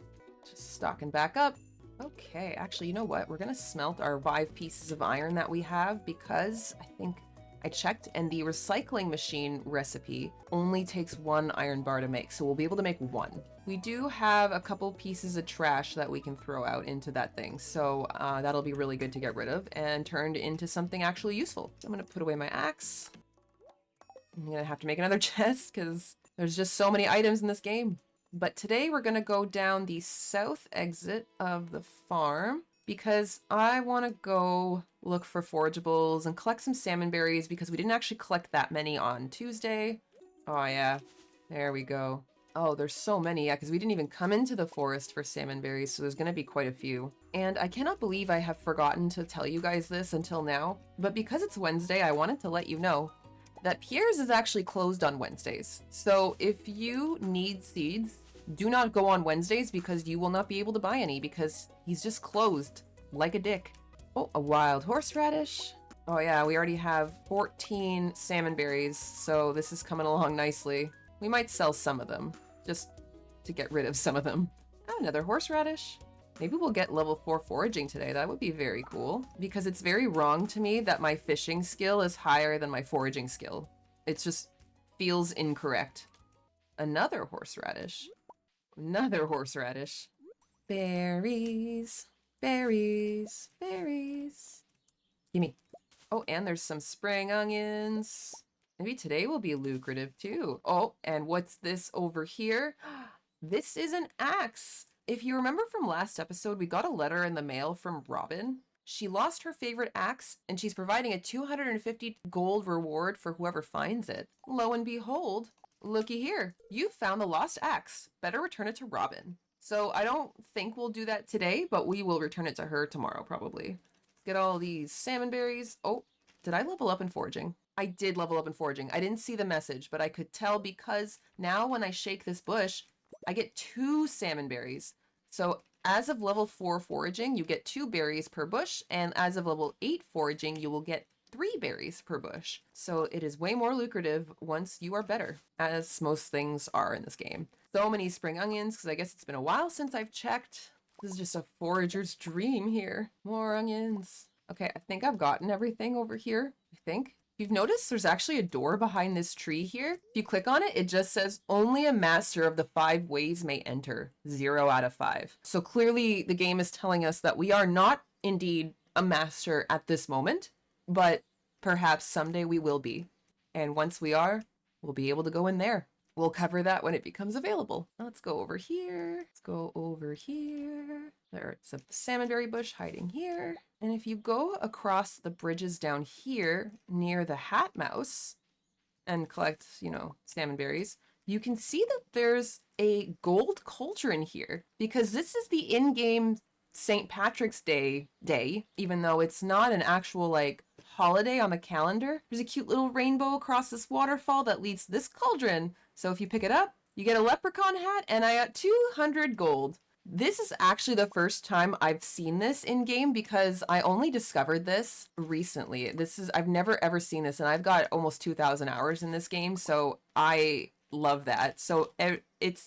A: Just stocking back up. Okay, actually, you know what? We're gonna smelt our 5 pieces of iron that we have because I think I checked and the recycling machine recipe only takes 1 iron bar to make, so we'll be able to make 1. We do have a couple pieces of trash that we can throw out into that thing, so that'll be really good to get rid of and turned into something actually useful. So I'm gonna put away my axe. I'm gonna have to make another chest because there's just so many items in this game. But today we're going to go down the south exit of the farm because I want to go look for forageables and collect some salmon berries because we didn't actually collect that many on Tuesday. Oh yeah, there we go. Oh, there's so many, yeah, because we didn't even come into the forest for salmon berries, so there's going to be quite a few. And I cannot believe I have forgotten to tell you guys this until now, but because it's Wednesday, I wanted to let you know that Pierre's is actually closed on Wednesdays. So if you need seeds, do not go on Wednesdays because you will not be able to buy any because he's just closed like a dick. Oh, a wild horseradish. Oh yeah, we already have 14 salmon berries, so this is coming along nicely. We might sell some of them just to get rid of some of them. Oh, another horseradish. Maybe we'll get level 4 foraging today. That would be very cool. Because it's very wrong to me that my fishing skill is higher than my foraging skill. It just feels incorrect. Another horseradish. Another horseradish. Berries. Berries. Berries. Gimme. Oh, and there's some spring onions. Maybe today will be lucrative too. Oh, and what's this over here? This is an axe. If you remember from last episode, we got a letter in the mail from Robin. She lost her favorite axe, and she's providing a 250 gold reward for whoever finds it. Lo and behold, looky here. You found the lost axe. Better return it to Robin. So I don't think we'll do that today, but we will return it to her tomorrow, probably. Get all these salmon berries. Oh, did I level up in foraging? I did level up in foraging. I didn't see the message, but I could tell because now when I shake this bush, I get 2 salmon berries. So as of level 4 foraging, you get 2 berries per bush, and as of level 8 foraging, you will get 3 berries per bush. So it is way more lucrative once you are better, as most things are in this game. So many spring onions, because I guess it's been a while since I've checked. This is just a forager's dream here. More onions. Okay, I think I've gotten everything over here, I think. You've noticed there's actually a door behind this tree here. If you click on it, it just says only a master of the 5 ways may enter. 0 out of 5. So clearly the game is telling us that we are not indeed a master at this moment, but perhaps someday we will be. And once we are, we'll be able to go in there. We'll cover that when it becomes available. Let's go over here. Let's go over here. There's a salmonberry bush hiding here. And if you go across the bridges down here near the hat mouse and collect, you know, salmonberries, you can see that there's a gold cauldron here because this is the in-game St. Patrick's Day, even though it's not an actual like holiday on the calendar. There's a cute little rainbow across this waterfall that leads to this cauldron. So if you pick it up, you get a leprechaun hat, and I got 200 gold. This is actually the first time I've seen this in game because I only discovered this recently. I've never ever seen this, and I've got almost 2,000 hours in this game, so I love that. So it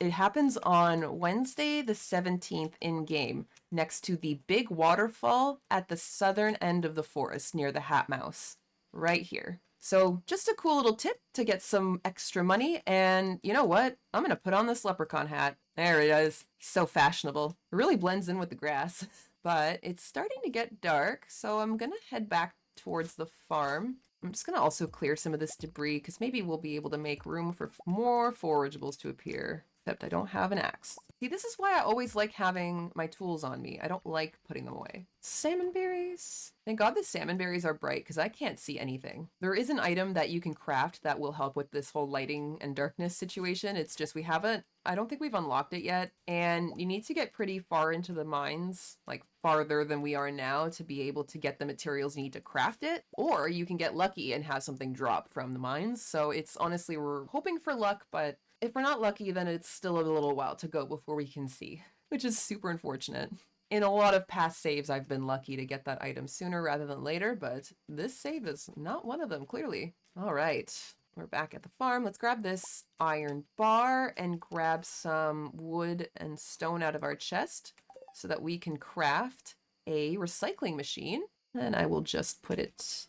A: happens on Wednesday the 17th in game, next to the big waterfall at the southern end of the forest near the Hat Mouse, right here. So just a cool little tip to get some extra money. And you know what? I'm going to put on this leprechaun hat. There it is. So fashionable. It really blends in with the grass. But it's starting to get dark, so I'm going to head back towards the farm. I'm just going to also clear some of this debris because maybe we'll be able to make room for more forageables to appear. Except I don't have an axe. See, this is why I always like having my tools on me. I don't like putting them away. Salmon berries. Thank God the salmon berries are bright because I can't see anything. There is an item that you can craft that will help with this whole lighting and darkness situation. It's just I don't think we've unlocked it yet. And you need to get pretty far into the mines, like farther than we are now, to be able to get the materials you need to craft it. Or you can get lucky and have something drop from the mines. So it's honestly, we're hoping for luck, but if we're not lucky, then it's still a little while to go before we can see, which is super unfortunate. In a lot of past saves, I've been lucky to get that item sooner rather than later, but this save is not one of them, clearly. All right, we're back at the farm. Let's grab this iron bar and grab some wood and stone out of our chest so that we can craft a recycling machine. And I will just put it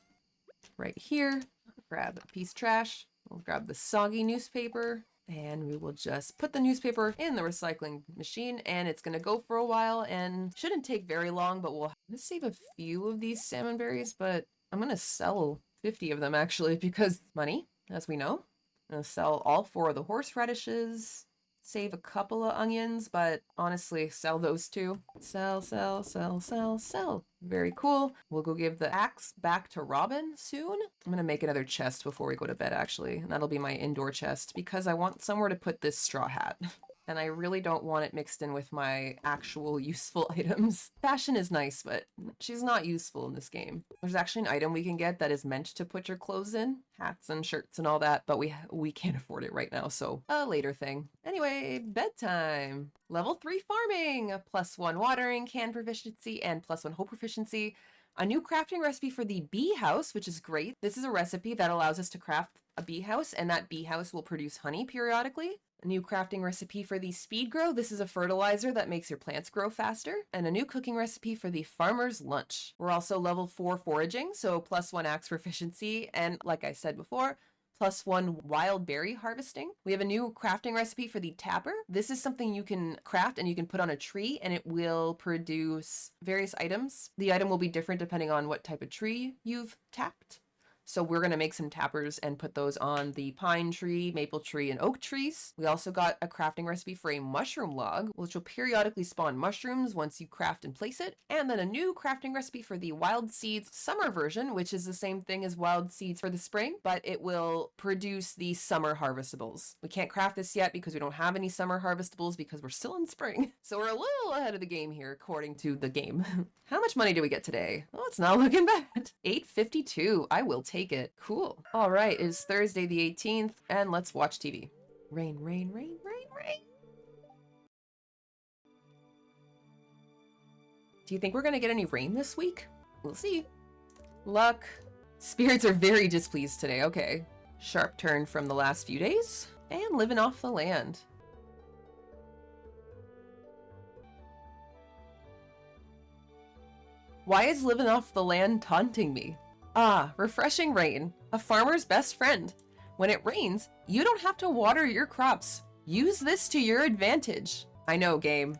A: right here. Grab a piece of trash. We'll grab the soggy newspaper. And we will just put the newspaper in the recycling machine, and it's going to go for a while and shouldn't take very long, but we'll save a few of these salmon berries, but I'm going to sell 50 of them actually because money, as we know. I'm going to sell all 4 of the horseradishes, save a couple of onions, but honestly, sell those too. Sell, sell, sell, sell, sell. Very cool. We'll go give the axe back to Robin soon. I'm going to make another chest before we go to bed, actually. And that'll be my indoor chest because I want somewhere to put this straw hat. And I really don't want it mixed in with my actual useful items. Fashion is nice, but she's not useful in this game. There's actually an item we can get that is meant to put your clothes in, hats and shirts and all that, but we can't afford it right now, so a later thing. Anyway, bedtime. Level 3 farming, +1 watering can proficiency and +1 hoe proficiency. A new crafting recipe for the bee house, which is great. This is a recipe that allows us to craft a bee house, and that bee house will produce honey periodically. A new crafting recipe for the speed grow. This is a fertilizer that makes your plants grow faster. And a new cooking recipe for the farmer's lunch. We're also level 4 foraging, so +1 axe proficiency. And like I said before, +1 wild berry harvesting. We have a new crafting recipe for the tapper. This is something you can craft and you can put on a tree and it will produce various items. The item will be different depending on what type of tree you've tapped. So we're going to make some tappers and put those on the pine tree, maple tree, and oak trees. We also got a crafting recipe for a mushroom log, which will periodically spawn mushrooms once you craft and place it. And then a new crafting recipe for the wild seeds summer version, which is the same thing as wild seeds for the spring, but it will produce the summer harvestables. We can't craft this yet because we don't have any summer harvestables because we're still in spring. So we're a little ahead of the game here, according to the game. How much money do we get today? Oh, it's not looking bad. 852. I will take it. Cool. All right, it's Thursday the 18th, and let's watch TV. Rain, rain, rain, rain, rain. Do you think we're gonna get any rain this week? We'll see. Luck. Spirits are very displeased today. Okay. Sharp turn from the last few days, and living off the land. Why is living off the land taunting me? Ah, refreshing rain, a farmer's best friend. When it rains, you don't have to water your crops. Use this to your advantage. I know, game.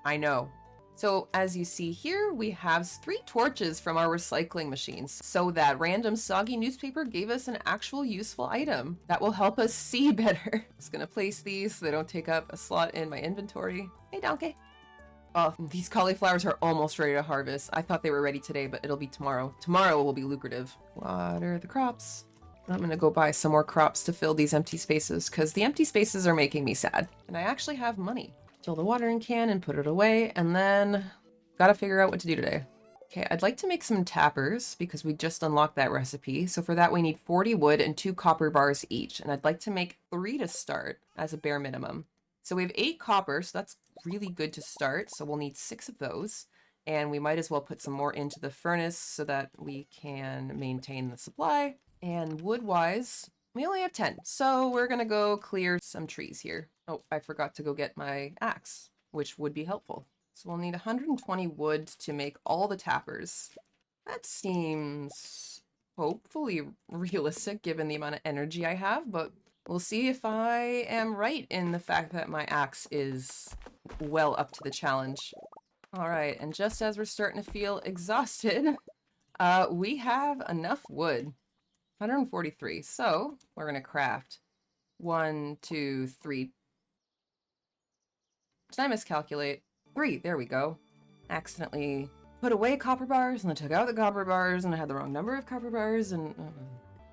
A: I know. So as you see here, we have 3 torches from our recycling machines. So that random soggy newspaper gave us an actual useful item that will help us see better. Just gonna place these so they don't take up a slot in my inventory. Hey, donkey. Oh, these cauliflowers are almost ready to harvest. I thought they were ready today, but it'll be tomorrow. Tomorrow will be lucrative. Water the crops. I'm gonna go buy some more crops to fill these empty spaces because the empty spaces are making me sad. And I actually have money. Fill the watering can and put it away, and then gotta figure out what to do today. Okay, I'd like to make some tappers because we just unlocked that recipe. So for that, we need 40 wood and 2 copper bars each. And I'd like to make 3 to start as a bare minimum. So we have 8 copper, so that's really good to start. So we'll need 6 of those. And we might as well put some more into the furnace so that we can maintain the supply. And wood-wise, we only have 10. So we're gonna go clear some trees here. Oh, I forgot to go get my axe, which would be helpful. So we'll need 120 wood to make all the tappers. That seems hopefully realistic given the amount of energy I have, but we'll see if I am right in the fact that my axe is well up to the challenge. All right, and just as we're starting to feel exhausted, we have enough wood. 143. So we're gonna craft 1, 2, 3. Did I miscalculate? 3, there we go. Accidentally put away copper bars and then took out the copper bars and I had the wrong number of copper bars and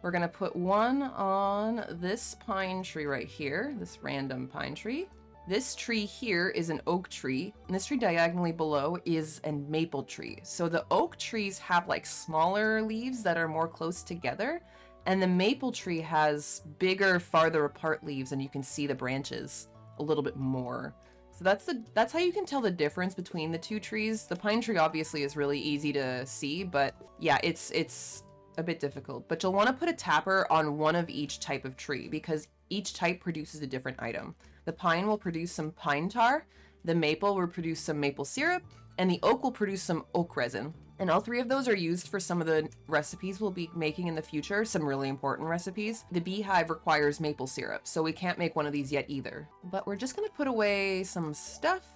A: we're gonna put 1 on this pine tree right here, this random pine tree. This tree here is an oak tree, and this tree diagonally below is a maple tree. So the oak trees have like smaller leaves that are more close together, and the maple tree has bigger, farther apart leaves, and you can see the branches a little bit more. So that's how you can tell the difference between the 2 trees. The pine tree obviously is really easy to see, but yeah, it's a bit difficult. But you'll want to put a tapper on 1 of each type of tree because each type produces a different item. The pine will produce some pine tar, the maple will produce some maple syrup, and the oak will produce some oak resin. And all 3 of those are used for some of the recipes we'll be making in the future, some really important recipes. The beehive requires maple syrup, so we can't make one of these yet either. But we're just gonna put away some stuff.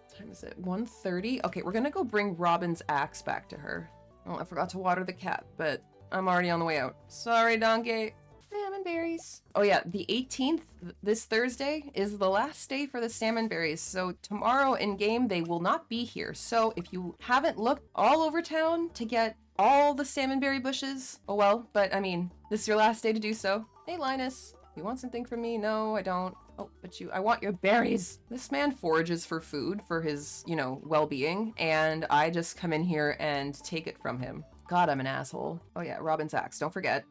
A: What time is it? 1:30? Okay, we're gonna go bring Robin's axe back to her. Oh, I forgot to water the cat, but I'm already on the way out. Sorry, donkey. Salmon berries. Oh yeah, the 18th, this Thursday, is the last day for the salmon berries. So tomorrow in game, they will not be here. So if you haven't looked all over town to get all the salmon berry bushes, oh well, but I mean, this is your last day to do so. Hey Linus, you want something from me? No, I don't. Oh, but I want your berries. This man forages for food for his, well-being, and I just come in here and take it from him. God, I'm an asshole. Oh yeah, Robin's axe, don't forget.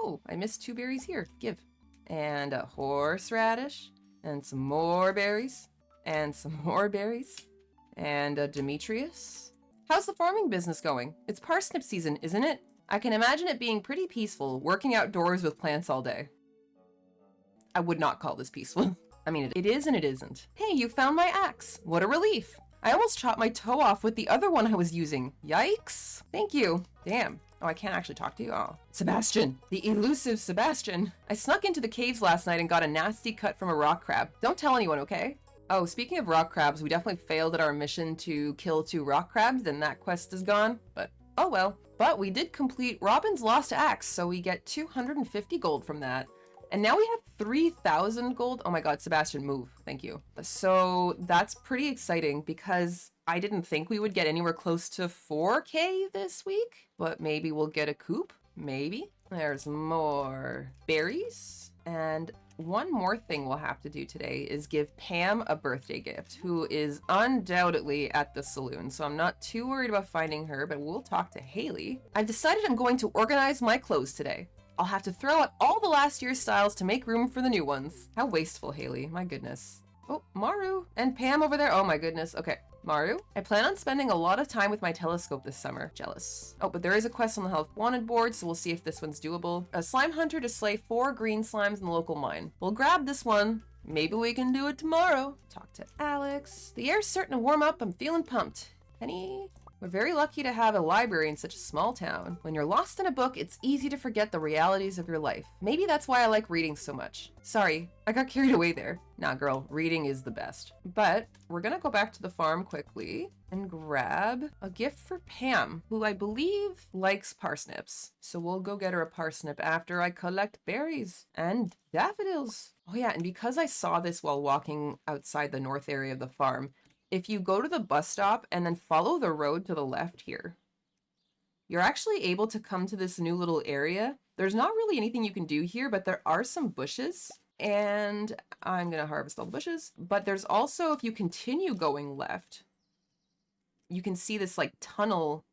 A: Oh, I missed 2 berries here. Give. And a horseradish. And some more berries. And some more berries. And a Demetrius. How's the farming business going? It's parsnip season, isn't it? I can imagine it being pretty peaceful, working outdoors with plants all day. I would not call this peaceful. I mean, it is and it isn't. Hey, you found my axe. What a relief. I almost chopped my toe off with the other one I was using. Yikes. Thank you. Damn. Oh, I can't actually talk to you? Oh. Sebastian. The elusive Sebastian. I snuck into the caves last night and got a nasty cut from a rock crab. Don't tell anyone, okay? Oh, speaking of rock crabs, we definitely failed at our mission to kill 2 rock crabs, and that quest is gone. But, oh well. But we did complete Robin's lost axe, so we get 250 gold from that. And now we have 3,000 gold. Oh my god, Sebastian, move. Thank you. So that's pretty exciting because I didn't think we would get anywhere close to 4K this week, but maybe we'll get a coop. Maybe. There's more berries. And one more thing we'll have to do today is give Pam a birthday gift, who is undoubtedly at the saloon. So I'm not too worried about finding her, but we'll talk to Haley. I've decided I'm going to organize my clothes today. I'll have to throw out all the last year's styles to make room for the new ones. How wasteful, Haley. My goodness. Oh, Maru. And Pam over there. Oh my goodness. Okay. Maru, I plan on spending a lot of time with my telescope this summer. Jealous. Oh, but there is a quest on the Health Wanted board, so we'll see if this one's doable. A slime hunter to slay 4 green slimes in the local mine. We'll grab this one. Maybe we can do it tomorrow. Talk to Alex. The air's starting to warm up. I'm feeling pumped. Any We're very lucky to have a library in such a small town. When you're lost in a book, it's easy to forget the realities of your life. Maybe that's why I like reading so much. Sorry, I got carried away there. Nah, girl, reading is the best. But we're gonna go back to the farm quickly and grab a gift for Pam, who I believe likes parsnips. So we'll go get her a parsnip after I collect berries and daffodils. Oh yeah, and because I saw this while walking outside the north area of the farm, if you go to the bus stop and then follow the road to the left here, you're actually able to come to this new little area. There's not really anything you can do here, but there are some bushes, and I'm gonna harvest all the bushes. But there's also, if you continue going left, you can see this like tunnel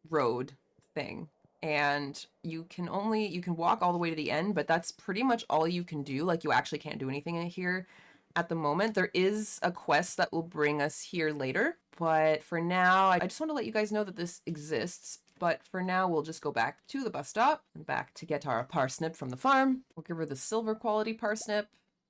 A: road thing. And you can walk all the way to the end, but that's pretty much all you can do. Like, you actually can't do anything in here at the moment. There is a quest that will bring us here later, but for now, I just want to let you guys know that this exists. But for now, we'll just go back to the bus stop and back to get our parsnip from the farm. We'll give her the silver quality parsnip,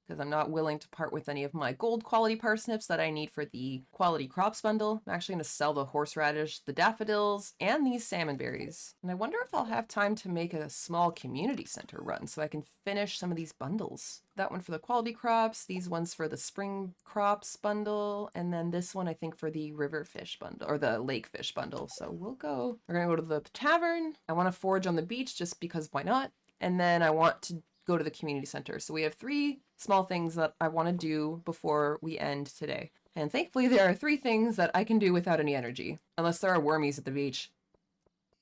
A: because I'm not willing to part with any of my gold quality parsnips that I need for the quality crops bundle. I'm actually going to sell the horseradish, the daffodils, and these salmon berries. And I wonder if I'll have time to make a small community center run so I can finish some of these bundles. That one for the quality crops, these ones for the spring crops bundle, and then this one I think for the river fish bundle, or the lake fish bundle. So we're gonna go to the tavern. I want to forage on the beach just because why not? And then I want to go to the community center. So we have 3 small things that I want to do before we end today. And thankfully there are 3 things that I can do without any energy. Unless there are wormies at the beach.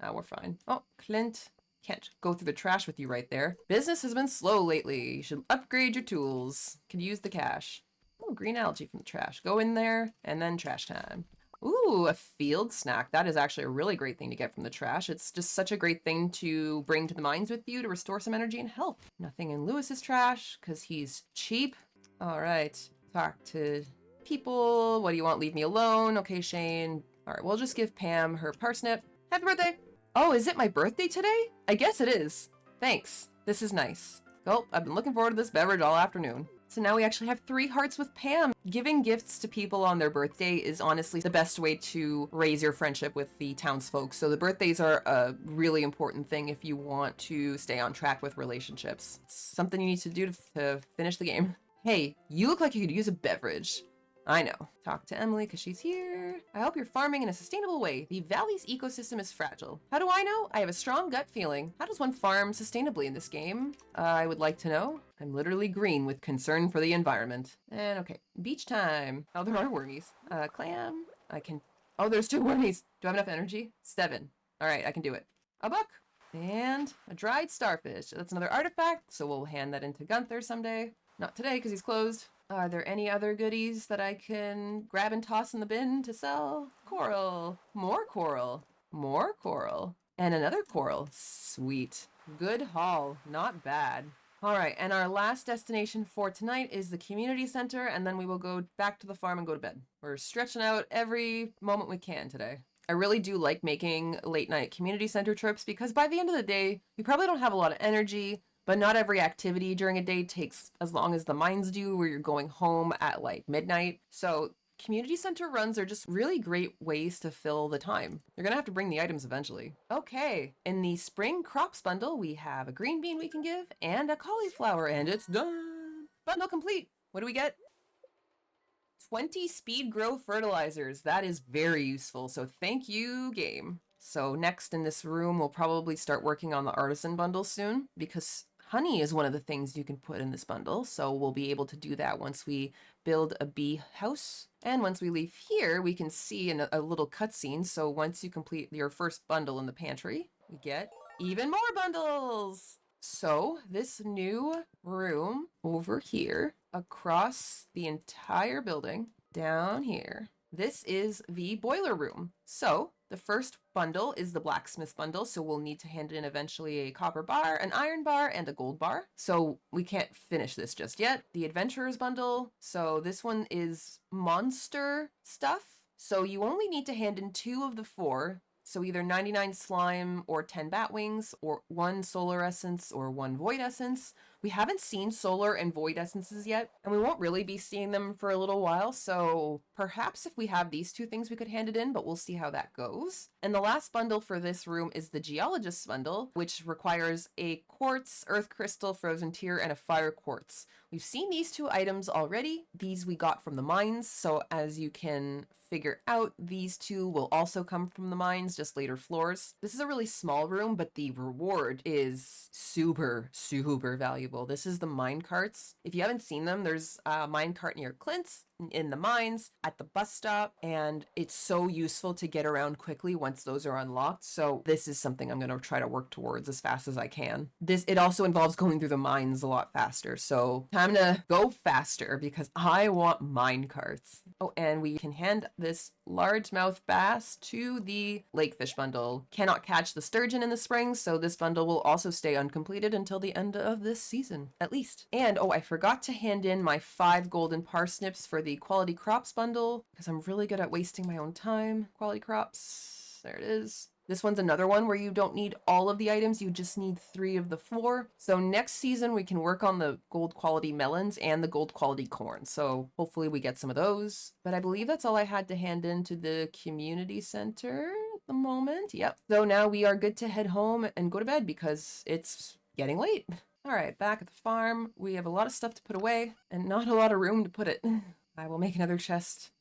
A: We're fine. Oh, Clint. Can't go through the trash with you right there. Business has been slow lately. You should upgrade your tools. Could use the cash. Oh, green algae from the trash. Go in there, and then trash time. Ooh, a field snack. That is actually a really great thing to get from the trash. It's just such a great thing to bring to the mines with you to restore some energy and health. Nothing in Lewis's trash, because he's cheap. All right, talk to people. What do you want? Leave me alone. Okay, Shane. All right, we'll just give Pam her parsnip. Happy birthday. Oh, is it my birthday today? I guess it is. Thanks. This is nice. Oh, I've been looking forward to this beverage all afternoon. So now we actually have 3 hearts with Pam. Giving gifts to people on their birthday is honestly the best way to raise your friendship with the townsfolk. So the birthdays are a really important thing if you want to stay on track with relationships. It's something you need to do to finish the game. Hey, you look like you could use a beverage. I know. Talk to Emily because she's here. I hope you're farming in a sustainable way. The valley's ecosystem is fragile. How do I know? I have a strong gut feeling. How does one farm sustainably in this game? I would like to know. I'm literally green with concern for the environment. And okay, beach time. Oh, there are wormies. Clam. I can... Oh, there's 2 wormies. Do I have enough energy? 7. All right, I can do it. A book. And a dried starfish. That's another artifact, so we'll hand that into Gunther someday. Not today because he's closed. Are there any other goodies that I can grab and toss in the bin to sell? Coral. More coral. More coral. And another coral. Sweet. Good haul. Not bad. All right, and our last destination for tonight is the community center, and then we will go back to the farm and go to bed. We're stretching out every moment we can today. I really do like making late night community center trips because by the end of the day, we probably don't have a lot of energy. But not every activity during a day takes as long as the mines do, where you're going home at like midnight. So community center runs are just really great ways to fill the time. You're gonna have to bring the items eventually. Okay, in the spring crops bundle, we have a green bean we can give and a cauliflower, and it's done. Bundle complete. What do we get? 20 speed grow fertilizers. That is very useful. So thank you, game. So next in this room, we'll probably start working on the artisan bundle soon because honey is one of the things you can put in this bundle, so we'll be able to do that once we build a bee house. And once we leave here, we can see a little cutscene. So once you complete your first bundle in the pantry, we get even more bundles. So this new room over here, across the entire building, down here, this is the boiler room. So the first bundle is the blacksmith bundle, so we'll need to hand in eventually a copper bar, an iron bar, and a gold bar. So we can't finish this just yet. The adventurer's bundle, so this one is monster stuff. So you only need to hand in 2 of the 4. So either 99 slime or 10 bat wings or 1 solar essence or 1 void essence. We haven't seen solar and void essences yet, and we won't really be seeing them for a little while, so perhaps if we have these two things we could hand it in, but we'll see how that goes. And the last bundle for this room is the Geologist's bundle, which requires a quartz, earth crystal, frozen tear, and a fire quartz. We've seen these two items already. These we got from the mines, so as you can figure out, these two will also come from the mines, just later floors. This is a really small room, but the reward is super, super valuable. This is the mine carts. If you haven't seen them, there's a mine cart near Clint's, in the mines, at the bus stop, and it's so useful to get around quickly once those are unlocked. So this is something I'm going to try to work towards as fast as I can. It also involves going through the mines a lot faster, so time to go faster because I want mine carts. Oh, and we can hand this largemouth bass to the lakefish bundle. Cannot catch the sturgeon in the spring, so this bundle will also stay uncompleted until the end of this season, at least. And oh, I forgot to hand in my 5 golden parsnips for the quality crops bundle because I'm really good at wasting my own time. Quality crops, there it is. This one's another one where you don't need all of the items, you just need 3 of the 4. So next season we can work on the gold quality melons and the gold quality corn. So hopefully we get some of those. But I believe that's all I had to hand in to the community center at the moment. Yep. So now we are good to head home and go to bed because it's getting late. All right, back at the farm. We have a lot of stuff to put away and not a lot of room to put it. I will make another chest.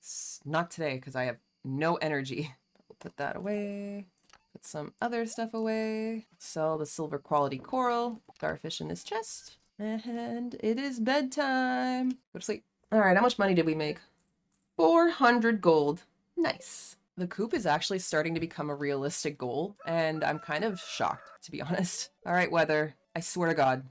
A: Not today because I have no energy. We'll put that away. Put some other stuff away. Sell the silver quality coral. Starfish in this chest. And it is bedtime. Go to sleep. All right, how much money did we make? 400 gold. Nice. The coop is actually starting to become a realistic goal, and I'm kind of shocked, to be honest. All right, weather. I swear to God.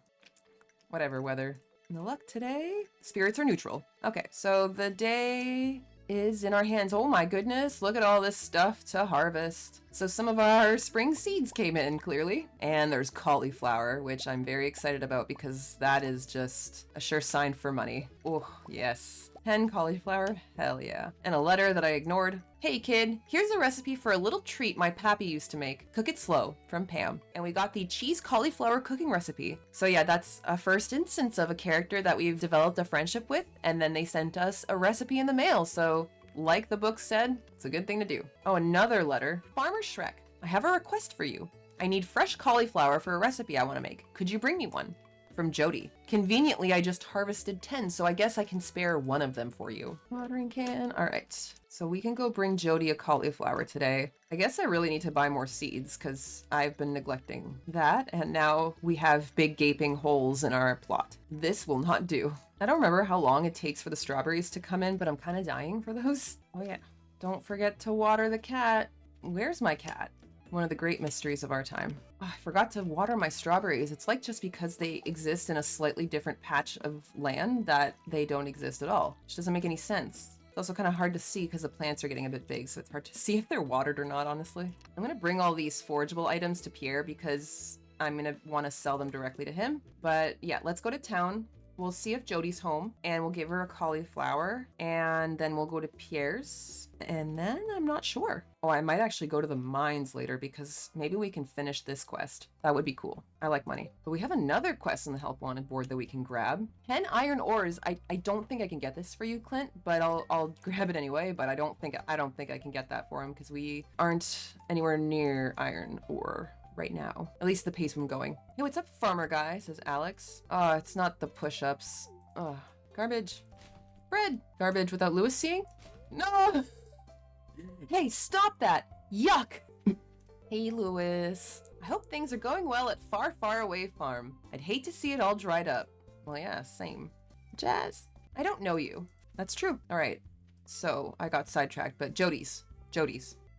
A: Whatever, weather. And the luck today? Spirits are neutral. Okay, so the day is in our hands. Oh my goodness, look at all this stuff to harvest. So some of our spring seeds came in, clearly. And there's cauliflower, which I'm very excited about because that is just a sure sign for money. Oh, yes. 10 cauliflower, hell yeah. And a letter that I ignored. Hey kid, here's a recipe for a little treat my pappy used to make. Cook it slow, from Pam. And we got the cheese cauliflower cooking recipe. So yeah, that's a first instance of a character that we've developed a friendship with, and then they sent us a recipe in the mail, so like the book said, it's a good thing to do. Oh, another letter. Farmer Shrek, I have a request for you. I need fresh cauliflower for a recipe I want to make. Could you bring me one? From Jody. Conveniently, I just harvested 10, so I guess I can spare one of them for you. Watering can. All right. So we can go bring Jody a cauliflower today. I guess I really need to buy more seeds because I've been neglecting that, and now we have big gaping holes in our plot. This will not do. I don't remember how long it takes for the strawberries to come in, but I'm kind of dying for those. Oh yeah. Don't forget to water the cat. Where's my cat? One of the great mysteries of our time. Oh, I forgot to water my strawberries. It's like just because they exist in a slightly different patch of land that they don't exist at all, which doesn't make any sense. It's also kind of hard to see because the plants are getting a bit big, so it's hard to see if they're watered or not, honestly. I'm going to bring all these forageable items to Pierre because I'm going to want to sell them directly to him. But yeah, let's go to town. We'll see if Jody's home, and we'll give her a cauliflower, and then we'll go to Pierre's, and then I'm not sure. Oh, I might actually go to the mines later because maybe we can finish this quest. That would be cool. I like money. But we have another quest on the help wanted board that we can grab. 10 iron ores. I don't think I can get this for you, Clint, but I'll grab it anyway. But I don't think I can get that for him because we aren't anywhere near iron ore right now. At least the pace I'm going. Hey, what's up, farmer guy? Says Alex. Oh, it's not the push-ups. Oh, garbage. Bread. Garbage without Lewis seeing? No! Hey, stop that! Yuck! Hey, Lewis. I hope things are going well at Far, Far Away Farm. I'd hate to see it all dried up. Well, yeah, same. Jazz. I don't know you. That's true. All right. So, I got sidetracked, but Jody's.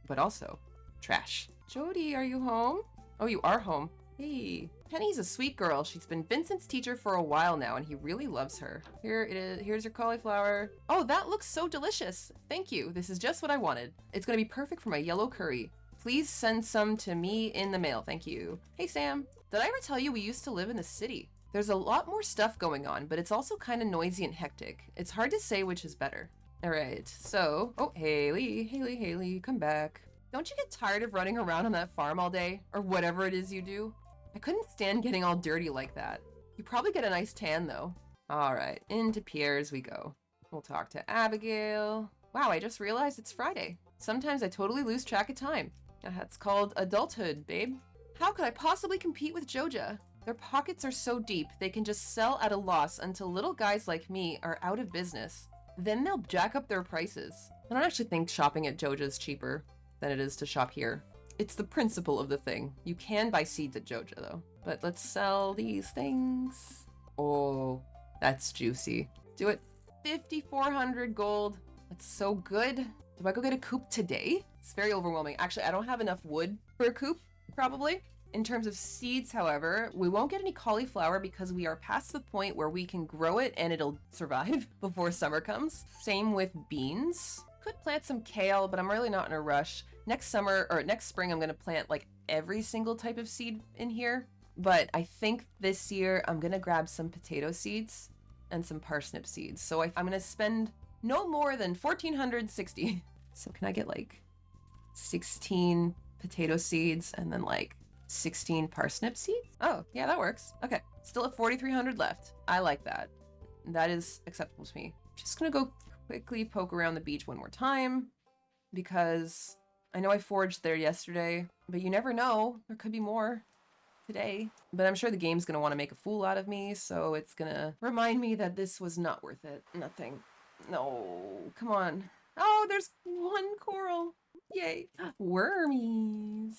A: But also, trash. Jody, are you home? Oh, you are home. Hey. Penny's a sweet girl. She's been Vincent's teacher for a while now, and he really loves her. Here it is. Here's your cauliflower. Oh, that looks so delicious. Thank you. This is just what I wanted. It's gonna be perfect for my yellow curry. Please send some to me in the mail. Thank you. Hey, Sam. Did I ever tell you we used to live in the city? There's a lot more stuff going on, but it's also kind of noisy and hectic. It's hard to say which is better. All right, so... Oh, Haley, come back. Don't you get tired of running around on that farm all day? Or whatever it is you do? I couldn't stand getting all dirty like that. You probably get a nice tan though. All right, into Pierre's we go. We'll talk to Abigail. Wow, I just realized it's Friday. Sometimes I totally lose track of time. That's called adulthood, babe. How could I possibly compete with Joja? Their pockets are so deep, they can just sell at a loss until little guys like me are out of business. Then they'll jack up their prices. I don't actually think shopping at Joja is cheaper than it is to shop here. It's the principle of the thing. You can buy seeds at Joja though. But let's sell these things. Oh, that's juicy. Do it. 5,400 gold. That's so good. Do I go get a coop today? It's very overwhelming. Actually, I don't have enough wood for a coop, probably. In terms of seeds, however, we won't get any cauliflower because we are past the point where we can grow it and it'll survive before summer comes. Same with beans. Could plant some kale, but I'm really not in a rush. Next spring, I'm gonna plant like every single type of seed in here. But I think this year I'm gonna grab some potato seeds and some parsnip seeds. So I'm gonna spend no more than 1,460. So can I get like 16 potato seeds and then like 16 parsnip seeds? Oh, yeah, that works. Okay, still have 4,300 left. I like that. That is acceptable to me. Just gonna go quickly poke around the beach one more time because I know I foraged there yesterday, but you never know. There could be more today. But I'm sure the game's gonna want to make a fool out of me, so it's gonna remind me that this was not worth it. Nothing. No, come on. Oh, there's one coral. Yay. Wormies.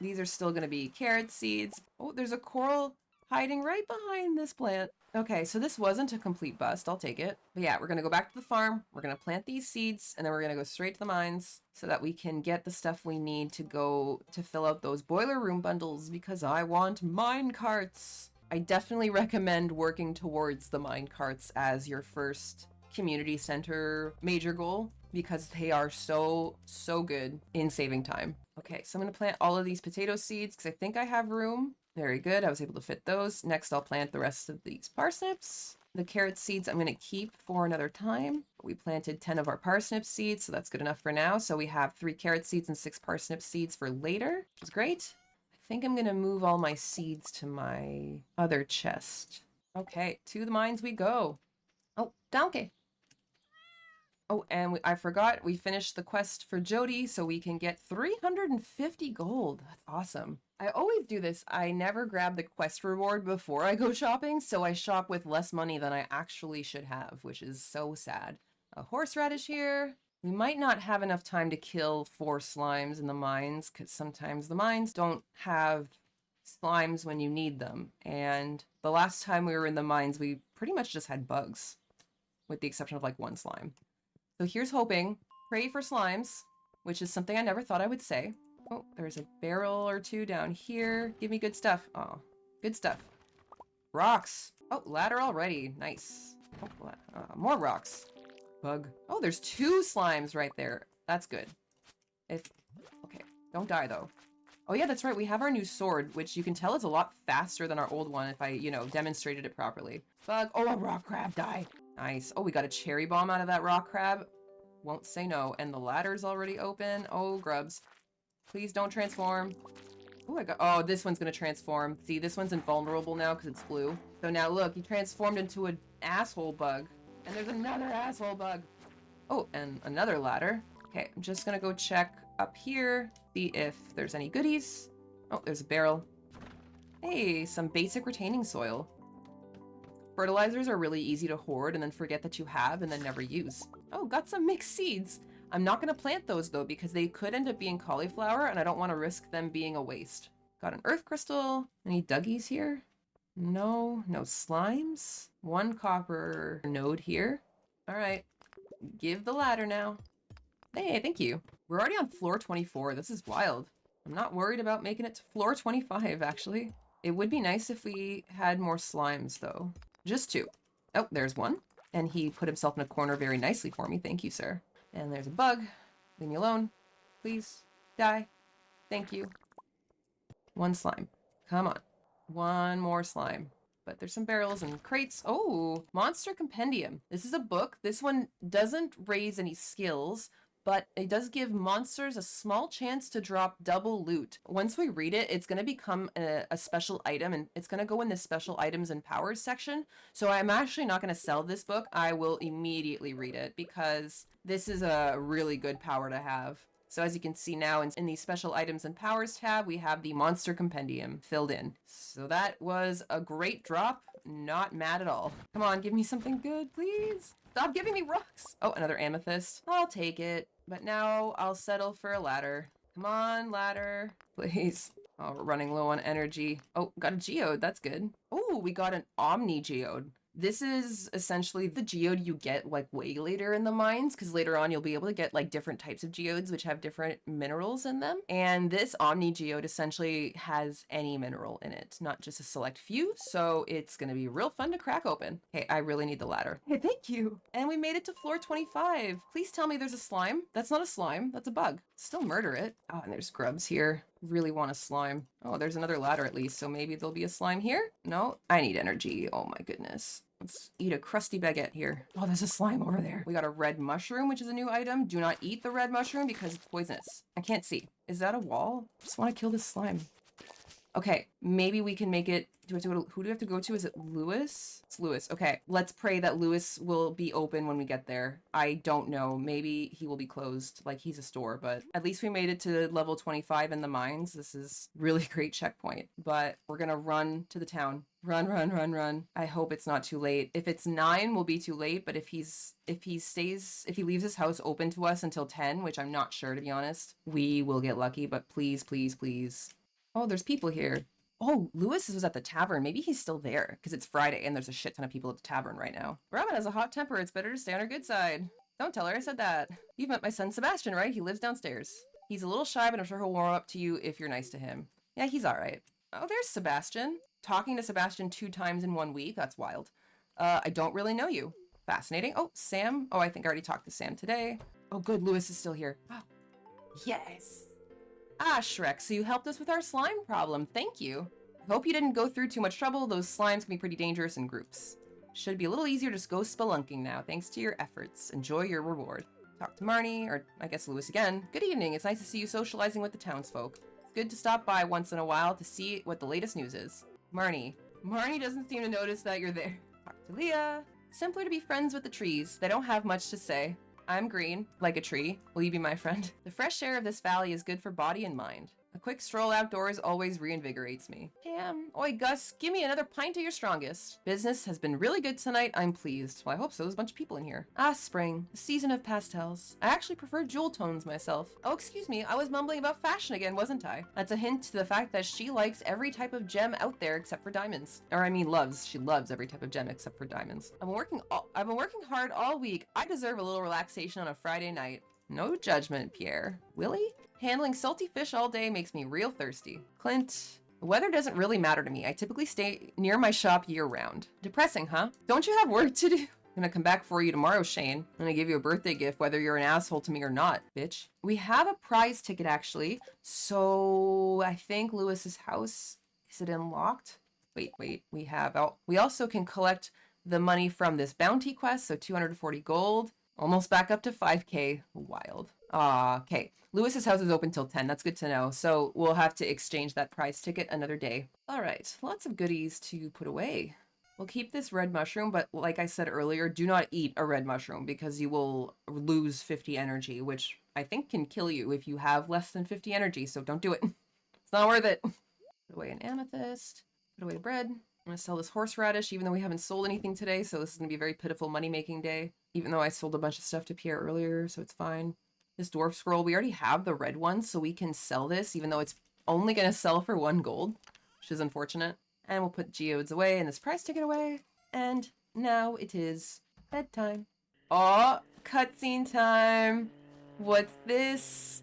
A: These are still going to be carrot seeds. Oh, there's a coral hiding right behind this plant. Okay, so this wasn't a complete bust. I'll take it. But yeah, we're going to go back to the farm. We're going to plant these seeds, and then we're going to go straight to the mines so that we can get the stuff we need to go to fill out those boiler room bundles because I want mine carts. I definitely recommend working towards the mine carts as your first community center major goal because they are so good in saving time. Okay, so I'm going to plant all of these potato seeds because I think I have room. Very good. I was able to fit those. Next, I'll plant the rest of these parsnips. The carrot seeds I'm going to keep for another time. We planted 10 of our parsnip seeds, so that's good enough for now. So we have 3 carrot seeds and 6 parsnip seeds for later, which is great. I think I'm going to move all my seeds to my other chest. Okay, to the mines we go. Oh, donkey. Oh, and I forgot, we finished the quest for Jody, so we can get 350 gold. That's awesome. I always do this. I never grab the quest reward before I go shopping, so I shop with less money than I actually should have, which is so sad. A horseradish here. We might not have enough time to kill 4 slimes in the mines, because sometimes the mines don't have slimes when you need them. And the last time we were in the mines, we pretty much just had bugs, with the exception of like 1 slime. So here's hoping. Pray for slimes, which is something I never thought I would say. Oh, there's a barrel or 2 down here. Give me good stuff. Oh, good stuff. Rocks. Oh, ladder already. Nice. Oh, more rocks. Bug. Oh, there's 2 slimes right there. That's good. Okay, don't die though. Oh yeah, that's right. We have our new sword, which you can tell is a lot faster than our old one if I, demonstrated it properly. Bug. Oh, a rock crab. Die. Nice. Oh, we got a cherry bomb out of that rock crab. Won't say no. And the ladder's already open. Oh, grubs. Please don't transform. Oh, this one's gonna transform. See, this one's invulnerable now because it's blue. So now look, he transformed into an asshole bug. And there's another asshole bug. Oh, and another ladder. Okay, I'm just gonna go check up here, see if there's any goodies. Oh, there's a barrel. Hey, some basic retaining soil. Fertilizers are really easy to hoard and then forget that you have and then never use. Oh, got some mixed seeds. I'm not going to plant those though because they could end up being cauliflower and I don't want to risk them being a waste. Got an earth crystal. Any Dougies here? No slimes. 1 copper node here. All right, give the ladder now. Hey, thank you. We're already on floor 24. This is wild. I'm not worried about making it to floor 25 actually. It would be nice if we had more slimes though. Just 2. Oh, there's 1. And he put himself in a corner very nicely for me. Thank you, sir. And there's a bug. Leave me alone. Please. Die. Thank you. 1 slime. Come on. 1 more slime. But there's some barrels and crates. Oh, Monster Compendium. This is a book. This one doesn't raise any skills, but it does give monsters a small chance to drop double loot. Once we read it, it's going to become a special item, and it's going to go in the special items and powers section. So I'm actually not going to sell this book. I will immediately read it because this is a really good power to have. So as you can see now in the special items and powers tab, we have the monster compendium filled in. So that was a great drop. Not mad at all. Come on, give me something good, please. Stop giving me rocks. Oh, another amethyst. I'll take it. But now I'll settle for a ladder. Come on, ladder. Please. Oh, we're running low on energy. Oh, got a geode. That's good. Oh, we got an omni geode. This is essentially the geode you get like way later in the mines, because later on you'll be able to get like different types of geodes which have different minerals in them. And this omni geode essentially has any mineral in it, not just a select few. So it's going to be real fun to crack open. Hey, I really need the ladder. Hey, thank you. And we made it to floor 25. Please tell me there's a slime. That's not a slime. That's a bug. Still murder it. Oh, and there's grubs here. Really want a slime. Oh, there's another ladder at least, so maybe there'll be a slime here? No, I need energy. Oh my goodness. Let's eat a crusty baguette here. Oh, there's a slime over there. We got a red mushroom, which is a new item. Do not eat the red mushroom because it's poisonous. I can't see. Is that a wall? I just want to kill this slime. Okay, maybe we can make it. Do we have to go to, who do we have to go to? Is it Lewis? It's Lewis. Okay, let's pray that Lewis will be open when we get there. I don't know. Maybe he will be closed, like he's a store, but at least we made it to level 25 in the mines. This is really great checkpoint, but we're gonna run to the town. Run, run, run, run. I hope it's not too late. If it's 9, we'll be too late, but if he leaves his house open to us until 10, which I'm not sure to be honest, we will get lucky, but please, please, please. Oh, there's people here. Oh, Lewis was at the tavern. Maybe he's still there because it's Friday and there's a shit ton of people at the tavern right now. Robin has a hot temper. It's better to stay on her good side. Don't tell her I said that. You've met my son Sebastian, right? He lives downstairs. He's a little shy, but I'm sure he'll warm up to you if you're nice to him. Yeah, he's all right. Oh, there's Sebastian. Talking to Sebastian 2 times in 1 week. That's wild. I don't really know you. Fascinating. Oh, Sam. Oh, I think I already talked to Sam today. Oh, good. Lewis is still here. Oh, yes. Ah, Shrek, so you helped us with our slime problem. Thank you. I hope you didn't go through too much trouble. Those slimes can be pretty dangerous in groups. Should be a little easier to just go spelunking now, thanks to your efforts. Enjoy your reward. Talk to Marnie, or I guess Lewis again. Good evening. It's nice to see you socializing with the townsfolk. It's good to stop by once in a while to see what the latest news is. Marnie. Marnie doesn't seem to notice that you're there. Talk to Leah. Simpler to be friends with the trees. They don't have much to say. I'm green, like a tree. Will you be my friend? The fresh air of this valley is good for body and mind. A quick stroll outdoors always reinvigorates me. Damn. Oi, Gus, give me another pint of your strongest. Business has been really good tonight. I'm pleased. Well, I hope so. There's a bunch of people in here. Ah, spring. The season of pastels. I actually prefer jewel tones myself. Oh, excuse me. I was mumbling about fashion again, wasn't I? That's a hint to the fact that she likes every type of gem out there except for diamonds. Or I mean loves. She loves every type of gem except for diamonds. I've been working hard all week. I deserve a little relaxation on a Friday night. No judgment, Pierre. Willie? Handling salty fish all day makes me real thirsty. Clint, the weather doesn't really matter to me. I typically stay near my shop year-round. Depressing, huh? Don't you have work to do? I'm gonna come back for you tomorrow, Shane. I'm gonna give you a birthday gift whether you're an asshole to me or not, bitch. We have a prize ticket, actually. So I think Lewis's house, is it unlocked? Wait, we have, we also can collect the money from this bounty quest, so 240 gold. Almost back up to 5k. Wild. Okay. Lewis's house is open till 10. That's good to know. So we'll have to exchange that prize ticket another day. All right. Lots of goodies to put away. We'll keep this red mushroom, but like I said earlier, do not eat a red mushroom because you will lose 50 energy, which I think can kill you if you have less than 50 energy. So don't do it. It's not worth it. Put away an amethyst. Put away the bread. I'm going to sell this horseradish, even though we haven't sold anything today. So this is going to be a very pitiful money-making day. Even though I sold a bunch of stuff to Pierre earlier, so it's fine. This dwarf scroll, we already have the red one, so we can sell this, even though it's only going to sell for 1 gold, which is unfortunate. And we'll put geodes away and this price ticket away. And now it is bedtime. Oh, cutscene time. What's this?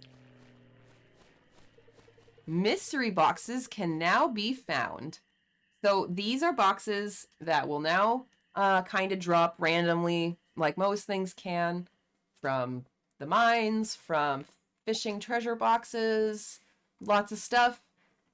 A: Mystery boxes can now be found. So these are boxes that will now kind of drop randomly, like most things can, from the mines, from fishing treasure boxes, lots of stuff.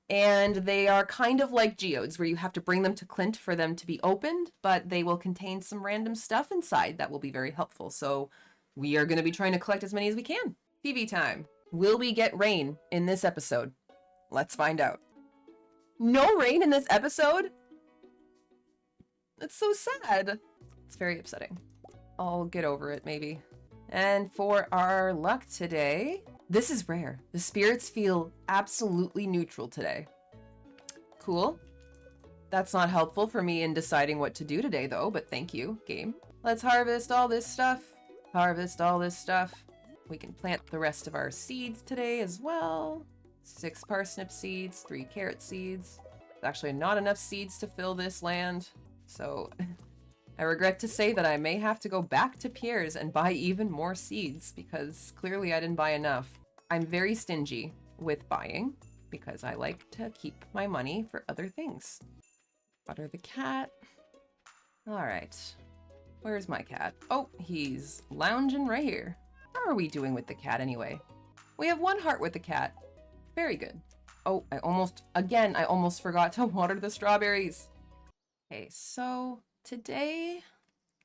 A: And they are kind of like geodes, where you have to bring them to Clint for them to be opened, but they will contain some random stuff inside that will be very helpful. So we are going to be trying to collect as many as we can. TV time. Will we get rain in this episode? Let's find out. No rain in this episode? That's so sad. It's very upsetting. I'll get over it, maybe. And for our luck today, this is rare. The spirits feel absolutely neutral today. Cool. That's not helpful for me in deciding what to do today, though, but thank you, game. Let's harvest all this stuff. Harvest all this stuff. We can plant the rest of our seeds today as well. 6 parsnip seeds, 3 carrot seeds. There's actually not enough seeds to fill this land, so I regret to say that I may have to go back to Pierre's and buy even more seeds, because clearly I didn't buy enough. I'm very stingy with buying, because I like to keep my money for other things. Butter the cat. Alright. Where's my cat? Oh, he's lounging right here. How are we doing with the cat anyway? We have 1 heart with the cat. Very good. Oh, I almost forgot to water the strawberries. Okay, so today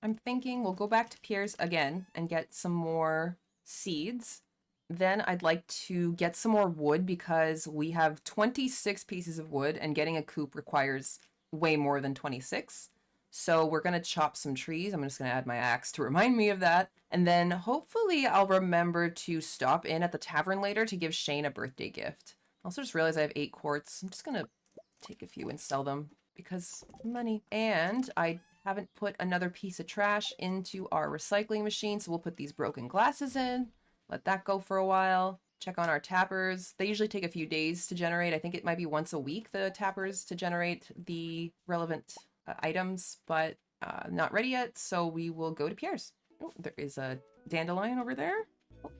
A: I'm thinking we'll go back to Pierre's again and get some more seeds. Then I'd like to get some more wood because we have 26 pieces of wood and getting a coop requires way more than 26. So we're going to chop some trees. I'm just going to add my axe to remind me of that. And then hopefully I'll remember to stop in at the tavern later to give Shane a birthday gift. I also just realized I have 8 quartz. I'm just going to take a few and sell them because money. And I haven't put another piece of trash into our recycling machine. So we'll put these broken glasses in, let that go for a while. Check on our tappers. They usually take a few days to generate. I think it might be once a week, the tappers, to generate the relevant items, but not ready yet, so we will go to Pierre's. Oh, there is a dandelion over there,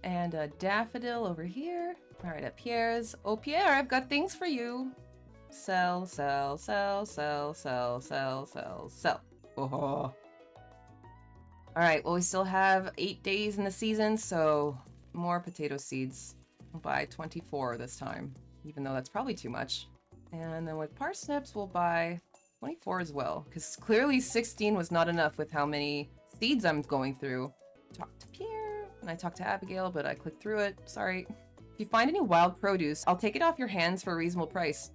A: and a daffodil over here. All right, at Pierre's. Oh, Pierre, I've got things for you. Sell, sell, sell, sell, sell, sell, sell, sell. Oh. All right, well, we still have 8 days in the season, so more potato seeds. We'll buy 24 this time, even though that's probably too much. And then with parsnips, we'll buy 24 as well, because clearly 16 was not enough with how many seeds I'm going through. Talk to Pierre, and I talked to Abigail, but I clicked through it. Sorry. If you find any wild produce, I'll take it off your hands for a reasonable price.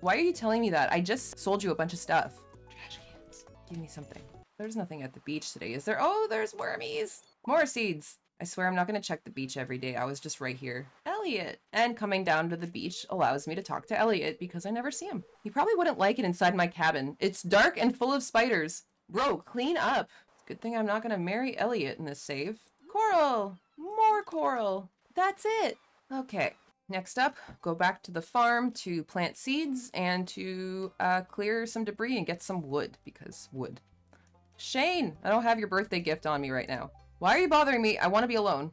A: Why are you telling me that? I just sold you a bunch of stuff. Trash cans. Give me something. There's nothing at the beach today, is there? Oh, there's wormies. More seeds. I swear I'm not going to check the beach every day. I was just right here. Elliot. And coming down to the beach allows me to talk to Elliot because I never see him. He probably wouldn't like it inside my cabin. It's dark and full of spiders. Bro, clean up. Good thing I'm not going to marry Elliot in this save. Coral. More coral. That's it. Okay. Next up, go back to the farm to plant seeds and to clear some debris and get some wood because wood. Shane, I don't have your birthday gift on me right now. Why are you bothering me? I want to be alone.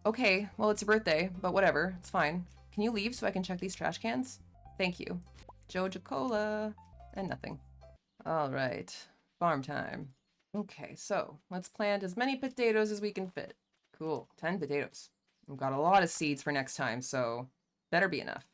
A: Okay, well, it's your birthday, but whatever. It's fine. Can you leave so I can check these trash cans? Thank you. Joja Cola. And nothing. All right. Farm time. Okay, so let's plant as many potatoes as we can fit. Cool. 10 potatoes. We've got a lot of seeds for next time, so better be enough.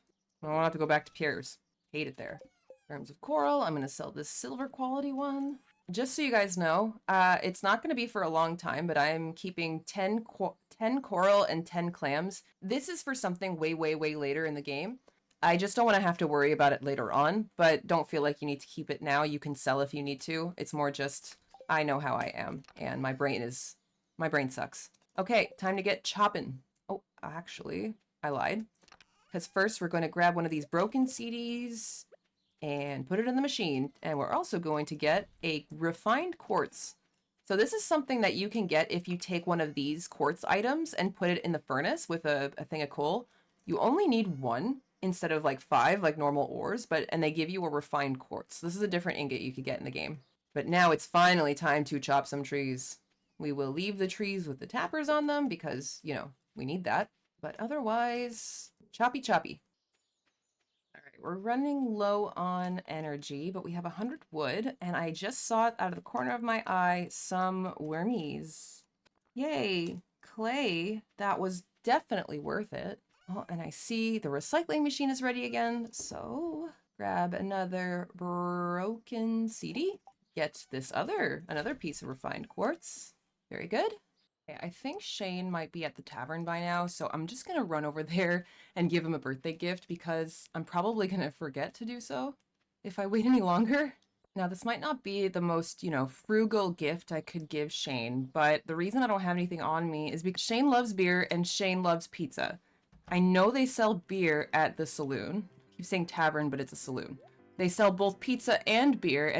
A: I won't have to go back to Pierre's. Hate it there. In terms of coral, I'm going to sell this silver quality one. Just so you guys know, it's not going to be for a long time, but I'm keeping 10 coral and 10 clams. This is for something way, way, way later in the game. I just don't want to have to worry about it later on, but don't feel like you need to keep it now. You can sell if you need to. It's more just, I know how I am, and my brain sucks. Okay, time to get chopping. Oh, actually, I lied. Because first we're going to grab one of these broken CDs and put it in the machine. And we're also going to get a refined quartz. So this is something that you can get if you take one of these quartz items and put it in the furnace with a thing of coal. You only need 1 instead of like 5 like normal ores, and they give you a refined quartz. This is a different ingot you could get in the game. But now it's finally time to chop some trees. We will leave the trees with the tappers on them because, you know, we need that. But otherwise, choppy choppy. All right, we're running low on energy, but we have 100 wood, and I just saw it out of the corner of my eye, some wormies. Yay, clay. That was definitely worth it. Oh, and I see the recycling machine is ready again, so grab another broken CD. Get this another piece of refined quartz. Very good. Okay, I think Shane might be at the tavern by now, so I'm just gonna run over there and give him a birthday gift because I'm probably gonna forget to do so if I wait any longer. Now, this might not be the most, frugal gift I could give Shane, but the reason I don't have anything on me is because Shane loves beer and Shane loves pizza. I know they sell beer at the saloon. I keep saying tavern, but it's a saloon. They sell both pizza and beer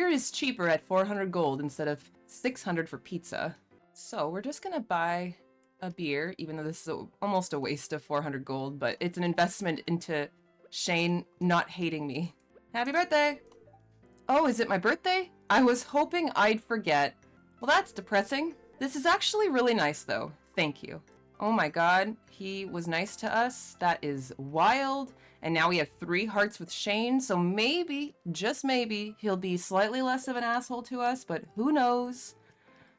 A: is cheaper at 400 gold instead of 600 for pizza. So we're just gonna buy a beer, even though this is almost a waste of 400 gold, but it's an investment into Shane not hating me. Happy birthday! Oh, is it my birthday? I was hoping I'd forget. Well, that's depressing. This is actually really nice, though. Thank you. Oh my god, he was nice to us. That is wild. And now we have 3 hearts with Shane, so maybe, just maybe, he'll be slightly less of an asshole to us, but who knows?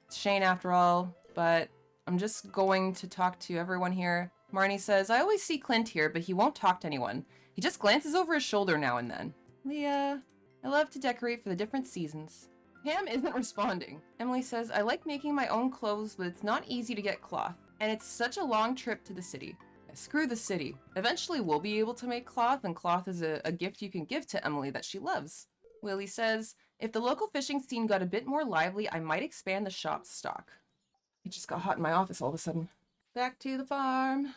A: It's Shane after all, but I'm just going to talk to everyone here. Marnie says, I always see Clint here, but he won't talk to anyone. He just glances over his shoulder now and then. Leah, I love to decorate for the different seasons. Pam isn't responding. Emily says, I like making my own clothes, but it's not easy to get cloth. And it's such a long trip to the city. Screw the city. Eventually we'll be able to make cloth, and cloth is a gift you can give to Emily that she loves. Willie says, if the local fishing scene got a bit more lively, I might expand the shop's stock. It just got hot in my office all of a sudden. Back to the farm.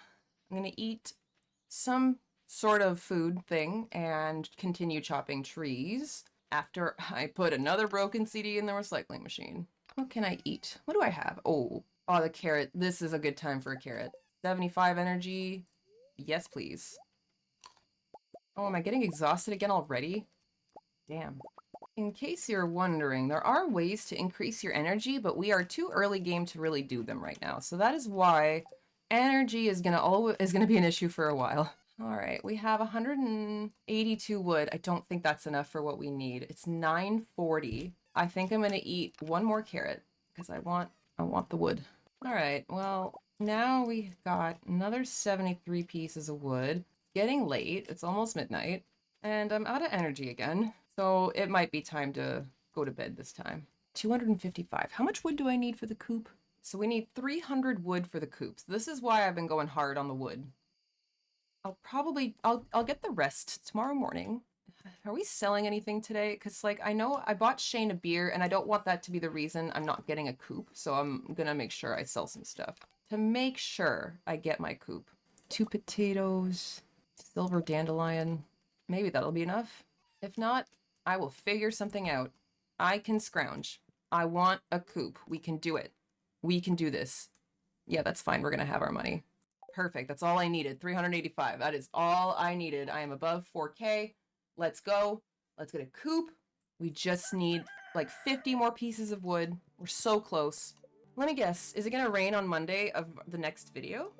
A: I'm gonna eat some sort of food thing and continue chopping trees after I put another broken CD in the recycling machine. What can I eat? What do I have? Oh, the carrot. This is a good time for a carrot. 75 energy. Yes, please. Oh, am I getting exhausted again already? Damn. In case you're wondering, there are ways to increase your energy, but we are too early game to really do them right now. So that is why energy is gonna be an issue for a while. All right, we have 182 wood. I don't think that's enough for what we need. It's 940. I think I'm gonna eat one more carrot because I want the wood. All right, well, now we got another 73 pieces of wood. Getting late. It's almost midnight, and I'm out of energy again. So it might be time to go to bed this time. 255. How much wood do I need for the coop? So we need 300 wood for the coops. This is why I've been going hard on the wood. I'll get the rest tomorrow morning. Are we selling anything today? Because, I know I bought Shane a beer, and I don't want that to be the reason I'm not getting a coop, so I'm gonna make sure I sell some stuff. To make sure I get my coop. 2 potatoes, silver dandelion. Maybe that'll be enough. If not, I will figure something out. I can scrounge. I want a coop. We can do it. We can do this. Yeah, that's fine. We're gonna have our money. Perfect. That's all I needed. 385. That is all I needed. I am above 4K. Let's go. Let's get a coop. We just need 50 more pieces of wood. We're so close. Let me guess. Is it going to rain on Monday of the next video?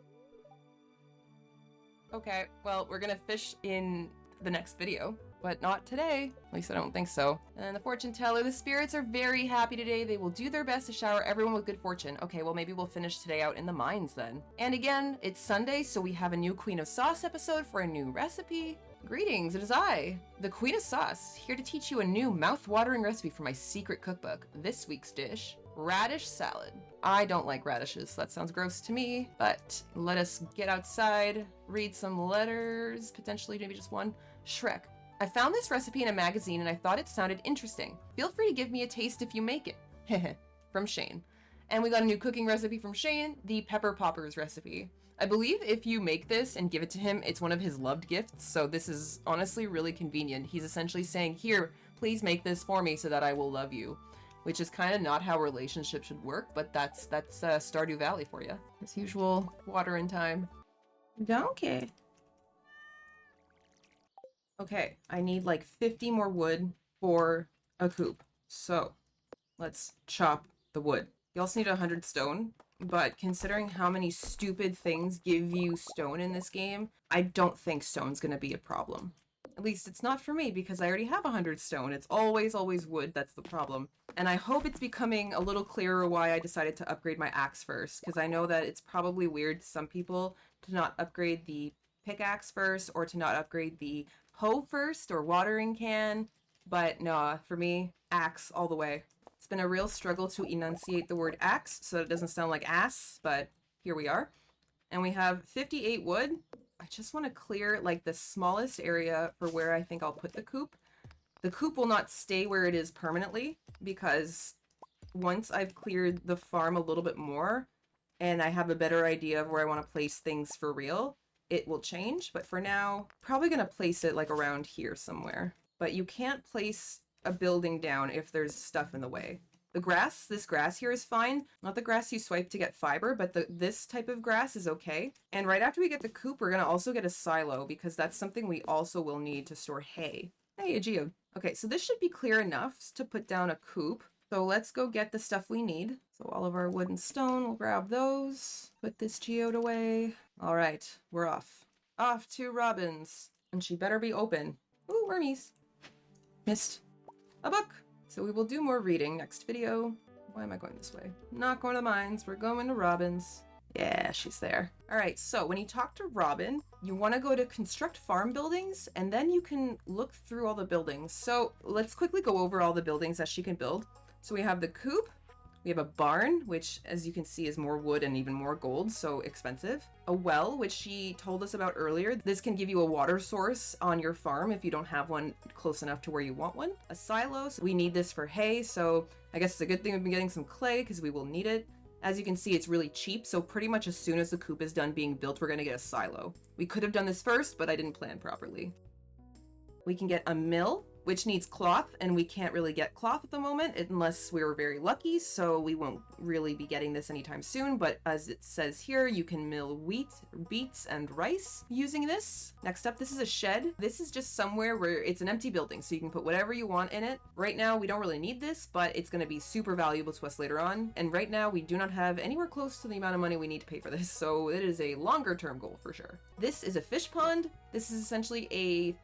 A: Okay. Well, we're going to fish in the next video, but not today. At least I don't think so. And the fortune teller, the spirits are very happy today. They will do their best to shower everyone with good fortune. Okay, well, maybe we'll finish today out in the mines then. And again, it's Sunday, so we have a new Queen of Sauce episode for a new recipe. Greetings, it is I, the Queen of Sauce, here to teach you a new mouth-watering recipe for my secret cookbook. This week's dish, radish salad. I don't like radishes, that sounds gross to me, but let us get outside, read some letters, potentially maybe just one. Shrek. I found this recipe in a magazine and I thought it sounded interesting. Feel free to give me a taste if you make it. Heh from Shane. And we got a new cooking recipe from Shane, the pepper poppers recipe. I believe if you make this and give it to him, it's one of his loved gifts, so this is honestly really convenient. He's essentially saying, here, please make this for me so that I will love you. Which is kind of not how relationships should work, but that's Stardew Valley for you. As usual, water in time. Donkey. Okay, I need 50 more wood for a coop. So, let's chop the wood. You also need 100 stone, but considering how many stupid things give you stone in this game, I don't think stone's gonna be a problem. At least it's not for me, because I already have 100 stone. It's always wood, that's the problem. And I hope it's becoming a little clearer why I decided to upgrade my axe first, because I know that it's probably weird to some people to not upgrade the pickaxe first, or to not upgrade the hoe first, or watering can. But nah, for me, axe all the way. It's been a real struggle to enunciate the word axe so that it doesn't sound like ass, but here we are. And we have 58 wood. I just want to clear like the smallest area for where I think I'll put the coop. The coop will not stay where it is permanently because once I've cleared the farm a little bit more and I have a better idea of where I want to place things for real, it will change. But for now, probably going to place it like around here somewhere. But you can't place a building down if there's stuff in the way. The grass, this grass here is fine. Not the grass you swipe to get fiber, but this type of grass is okay. And right after we get the coop, we're going to also get a silo because that's something we also will need to store hay. Hey, a geode. Okay, so this should be clear enough to put down a coop. So let's go get the stuff we need. So all of our wood and stone, we'll grab those. Put this geode away. All right, we're off. Off to Robin's. And she better be open. Ooh, wormies. Missed a book. So we will do more reading next video. Why am I going this way? Not going to the mines. We're going to Robin's. Yeah, she's there. All right, so when you talk to Robin, you want to go to construct farm buildings, and then you can look through all the buildings. So let's quickly go over all the buildings that she can build. So we have the coop. We have a barn, which as you can see is more wood and even more gold, so expensive. A well, which she told us about earlier. This can give you a water source on your farm if you don't have one close enough to where you want one. A silo, so we need this for hay, so I guess it's a good thing we've been getting some clay because we will need it. As you can see, it's really cheap, so pretty much as soon as the coop is done being built, we're going to get a silo. We could have done this first, but I didn't plan properly. We can get a mill, which needs cloth, and we can't really get cloth at the moment unless we were very lucky, so we won't really be getting this anytime soon. But as it says here, you can mill wheat, beets, and rice using this. Next up, this is a shed. This is just somewhere where it's an empty building, so you can put whatever you want in it. Right now, we don't really need this, but it's going to be super valuable to us later on. And right now, we do not have anywhere close to the amount of money we need to pay for this, so it is a longer term goal for sure. This is a fish pond. This is essentially a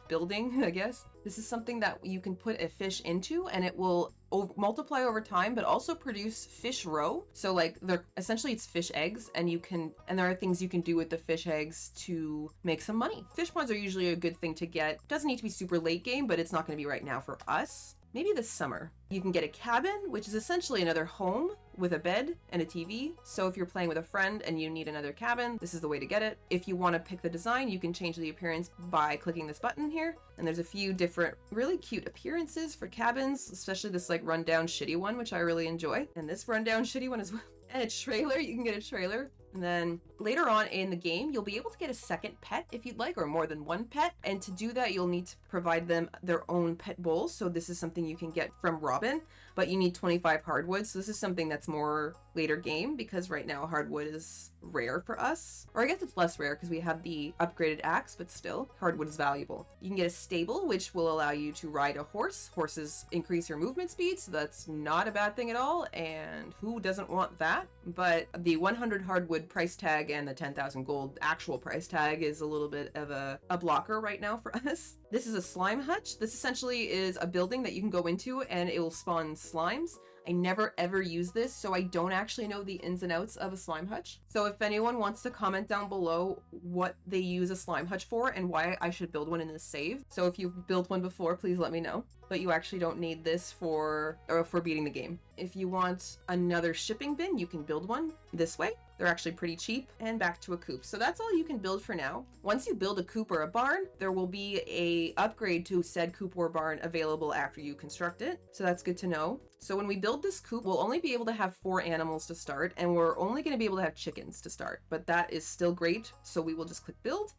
A: building, I guess. This is something that you can put a fish into and it will multiply over time, but also produce fish roe. So like essentially it's fish eggs, and there are things you can do with the fish eggs to make some money. Fish ponds are usually a good thing to get. Doesn't need to be super late game, but it's not going to be right now for us. Maybe this summer. You can get a cabin, which is essentially another home with a bed and a TV. So if you're playing with a friend and you need another cabin, this is the way to get it. If you want to pick the design, you can change the appearance by clicking this button here. And there's a few different really cute appearances for cabins, especially this like rundown shitty one, which I really enjoy. And this rundown shitty one as well. And a trailer, you can get a trailer. And then later on in the game, you'll be able to get a second pet if you'd like, or more than one pet. And to do that, you'll need to provide them their own pet bowl. So this is something you can get from Robin, but you need 25 hardwood. So this is something that's more later game because right now hardwood is rare for us. Or I guess it's less rare because we have the upgraded axe, but still hardwood is valuable. You can get a stable, which will allow you to ride a horse. Horses increase your movement speed, so that's not a bad thing at all. And who doesn't want that? But the 100 hardwood price tag and the 10,000 gold actual price tag is a little bit of a blocker right now for us. This is a slime hutch. This essentially is a building that you can go into and it will spawn slimes. I never ever use this, so I don't actually know the ins and outs of a slime hutch. So if anyone wants to comment down below what they use a slime hutch for and why I should build one in this save. So if you've built one before, please let me know. But you actually don't need this for beating the game. If you want another shipping bin, you can build one this way. They're actually pretty cheap. And back to a coop. So that's all you can build for now. Once you build a coop or a barn, there will be a upgrade to said coop or barn available after you construct it. So that's good to know. So when we build this coop, we'll only be able to have 4 animals to start, and we're only going to be able to have chickens to start. But that is still great. So we will just click build,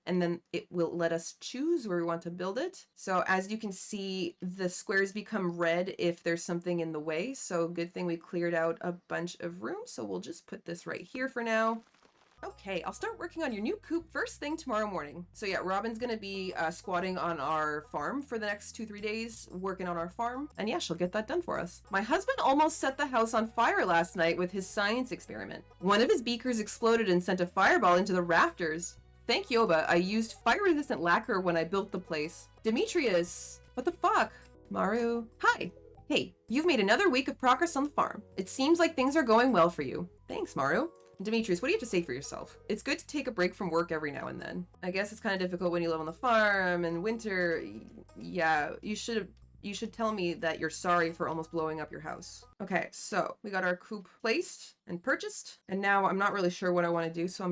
A: and then it will let us choose where we want to build it. So as you can see, the squares become red if there's something in the way. So good thing we cleared out a bunch of room. So we'll just put this right here for now. Okay, I'll start working on your new coop first thing tomorrow morning. So yeah, Robin's gonna be squatting on our farm for the next 2-3 days, working on our farm. And yeah, she'll get that done for us. My husband almost set the house on fire last night with his science experiment. One of his beakers exploded and sent a fireball into the rafters. Thank Yoba, I used fire-resistant lacquer when I built the place. Demetrius, what the fuck? Maru, hi. Hey, you've made another week of progress on the farm. It seems like things are going well for you. Thanks, Maru. Demetrius, what do you have to say for yourself? It's good to take a break from work every now and then. I guess it's kind of difficult when you live on the farm in winter. Yeah, you should You should tell me that you're sorry for almost blowing up your house. Okay, so we got our coop placed and purchased, and now I'm not really sure what I want to do, so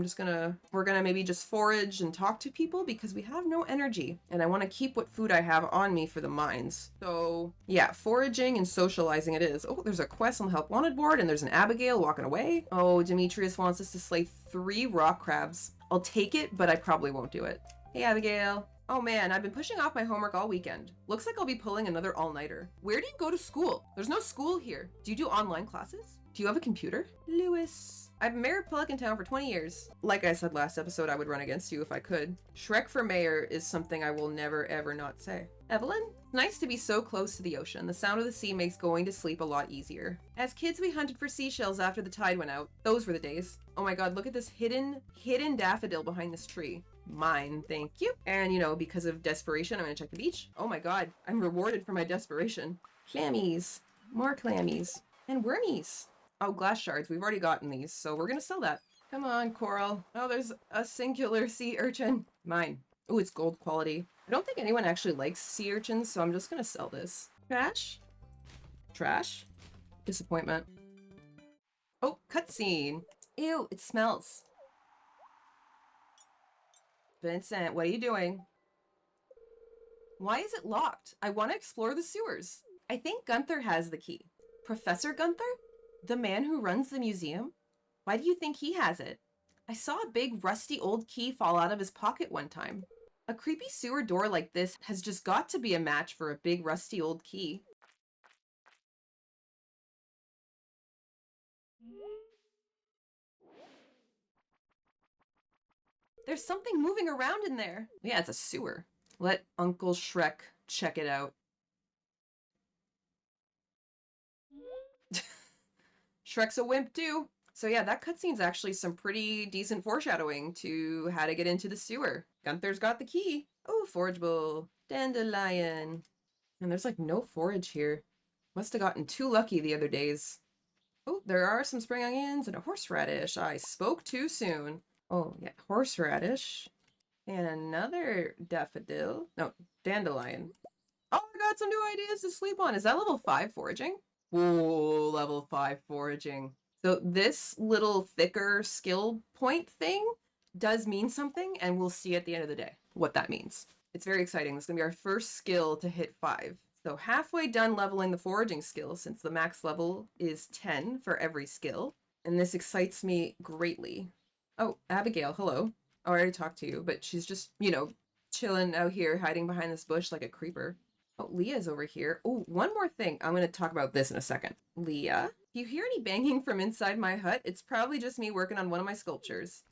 A: we're gonna maybe just forage and talk to people because we have no energy, and I want to keep what food I have on me for the mines. So yeah, foraging and socializing it is. Oh, there's a quest on the help wanted board, and there's an Abigail walking away. Oh, Demetrius wants us to slay 3 rock crabs. I'll take it, but I probably won't do it. Hey, Abigail. Oh man, I've been pushing off my homework all weekend. Looks like I'll be pulling another all-nighter. Where do you go to school? There's no school here. Do you do online classes? Do you have a computer? Lewis. I've been mayor of Pelican Town for 20 years. Like I said last episode, I would run against you if I could. Shrek for mayor is something I will never ever not say. Evelyn? It's nice to be so close to the ocean. The sound of the sea makes going to sleep a lot easier. As kids, we hunted for seashells after the tide went out. Those were the days. Oh my god, look at this hidden daffodil behind this tree. Mine, thank you. And you know, because of desperation, I'm gonna check the beach. Oh my god, I'm rewarded for my desperation. Clammies. More clammies. And wormies. Oh, glass shards. We've already gotten these, so we're gonna sell that. Come on, coral. Oh, there's a singular sea urchin. Mine. Oh, it's gold quality. I don't think anyone actually likes sea urchins, so I'm just gonna sell this. Trash? Trash? Disappointment. Oh, cutscene. Ew, it smells. Vincent, what are you doing? Why is it locked? I want to explore the sewers. I think Gunther has the key. Professor Gunther? The man who runs the museum? Why do you think he has it? I saw a big rusty old key fall out of his pocket one time. A creepy sewer door like this has just got to be a match for a big rusty old key. There's something moving around in there. Yeah, it's a sewer. Let Uncle Shrek check it out. Shrek's a wimp too. So yeah, that cutscene's actually some pretty decent foreshadowing to how to get into the sewer. Gunther's got the key. Oh, forageable. Dandelion. And there's like no forage here. Must have gotten too lucky the other days. Oh, there are some spring onions and a horseradish. I spoke too soon. Oh, yeah, horseradish. And another daffodil. No, dandelion. Oh, I got some new ideas to sleep on. Is that level 5 foraging? Whoa, level 5 foraging. So this little thicker skill point thing does mean something, and we'll see at the end of the day what that means. It's very exciting. This is going to be our first skill to hit 5. So halfway done leveling the foraging skill, since the max level is 10 for every skill. And this excites me greatly. Oh, Abigail, hello. Oh, I already talked to you, but she's just, you know, chilling out here, hiding behind this bush like a creeper. Oh, Leah's over here. Oh, one more thing. I'm going to talk about this in a second. Leah, do you hear any banging from inside my hut? It's probably just me working on one of my sculptures.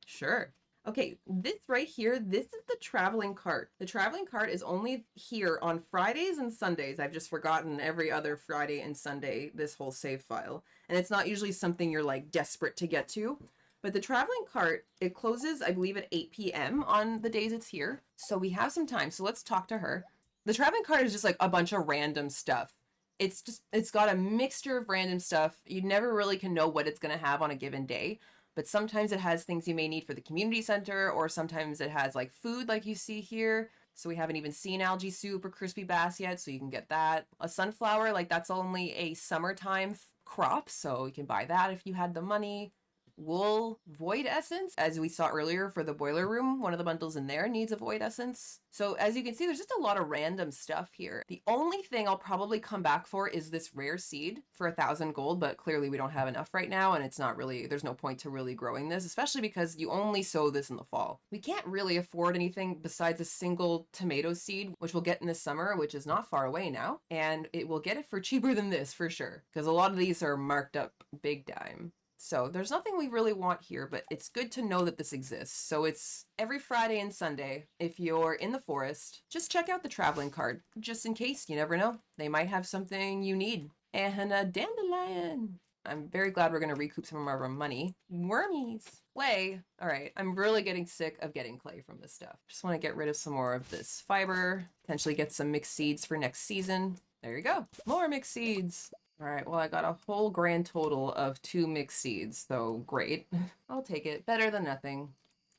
A: Sure. Okay, this right here, this is the traveling cart. The traveling cart is only here on Fridays and Sundays. I've just forgotten every other Friday and Sunday this whole save file. And it's not usually something you're like desperate to get to. But the traveling cart, it closes, I believe, at 8 p.m. on the days it's here. So we have some time. So let's talk to her. The traveling cart is just like a bunch of random stuff. It's got a mixture of random stuff. You never really can know what it's going to have on a given day. But sometimes it has things you may need for the community center, or sometimes it has like food like you see here. So we haven't even seen algae soup or crispy bass yet, so you can get that. A sunflower, like that's only a summertime crop, so you can buy that if you had the money. Wool void essence, as we saw earlier for the boiler room, one of the bundles in there needs a void essence. So as you can see, there's just a lot of random stuff here. The only thing I'll probably come back for is this rare seed for 1,000 gold, but clearly we don't have enough right now, and it's not really, there's no point to really growing this, especially because you only sow this in the fall. We can't really afford anything besides a single tomato seed, which we'll get in the summer, which is not far away now, and it will get it for cheaper than this for sure, because a lot of these are marked up big time. So there's nothing we really want here, but it's good to know that this exists. So it's every Friday and Sunday. If you're in the forest, just check out the traveling cart, just in case. You never know. They might have something you need. And a dandelion. I'm very glad we're going to recoup some of our money. Wormies. Clay. All right. I'm really getting sick of getting clay from this stuff. Just want to get rid of some more of this fiber. Potentially get some mixed seeds for next season. There you go. More mixed seeds. All right, well, I got a whole grand total of 2 mixed seeds, so great. I'll take it. Better than nothing.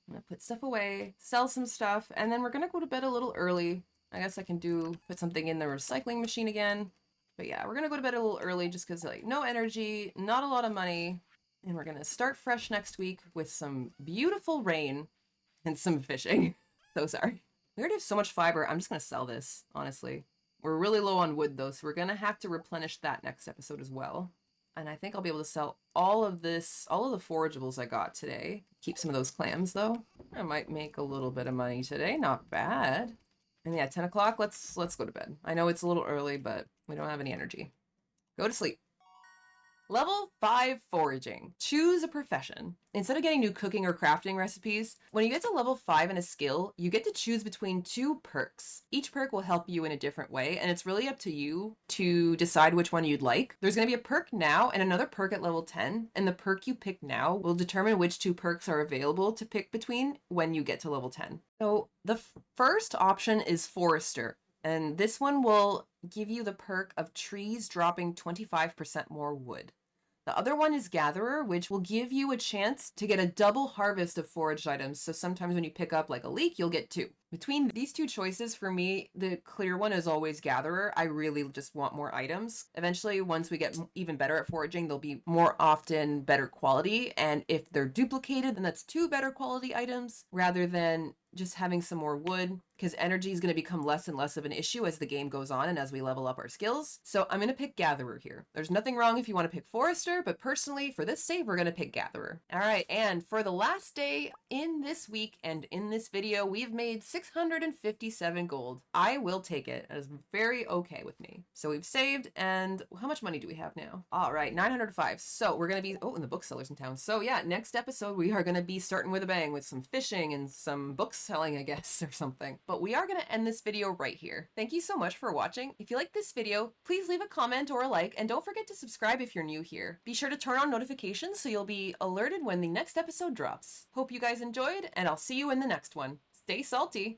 A: I'm gonna put stuff away, sell some stuff, and then we're gonna go to bed a little early I guess I can put something in the recycling machine again. But yeah, we're gonna go to bed a little early just because like no energy, not a lot of money, and we're gonna start fresh next week with some beautiful rain and some fishing. So sorry. We already have so much fiber. I'm just gonna sell this, honestly. We're really low on wood though, so we're gonna have to replenish that next episode as well. And I think I'll be able to sell all of the forageables I got today. Keep some of those clams though. I might make a little bit of money today. Not bad. And yeah, 10 o'clock, let's go to bed. I know it's a little early, but we don't have any energy. Go to sleep. Level 5 foraging. Choose a profession. Instead of getting new cooking or crafting recipes, when you get to level 5 in a skill, you get to choose between 2 perks. Each perk will help you in a different way, and it's really up to you to decide which one you'd like. There's going to be a perk now and another perk at level 10, and the perk you pick now will determine which 2 perks are available to pick between when you get to level 10. So the first option is Forester. And this one will give you the perk of trees dropping 25% more wood. The other one is Gatherer, which will give you a chance to get a double harvest of foraged items. So sometimes when you pick up like a leek, you'll get 2. Between these 2 choices, for me, the clear one is always Gatherer. I really just want more items. Eventually, once we get even better at foraging, they'll be more often better quality. And if they're duplicated, then that's 2 better quality items rather than just having some more wood, because energy is going to become less and less of an issue as the game goes on and as we level up our skills. So I'm going to pick Gatherer here. There's nothing wrong if you want to pick Forester, but personally, for this save, we're going to pick Gatherer. All right, and for the last day in this week and in this video, we've made 657 gold. I will take it. That is very okay with me. So we've saved, and how much money do we have now? All right, 905. So we're going to be, in the booksellers in town. So yeah, next episode, we are going to be starting with a bang with some fishing and some books selling, I guess, or something. But we are going to end this video right here. Thank you so much for watching. If you like this video, please leave a comment or a like, and don't forget to subscribe if you're new here. Be sure to turn on notifications so you'll be alerted when the next episode drops. Hope you guys enjoyed, and I'll see you in the next one. Stay salty!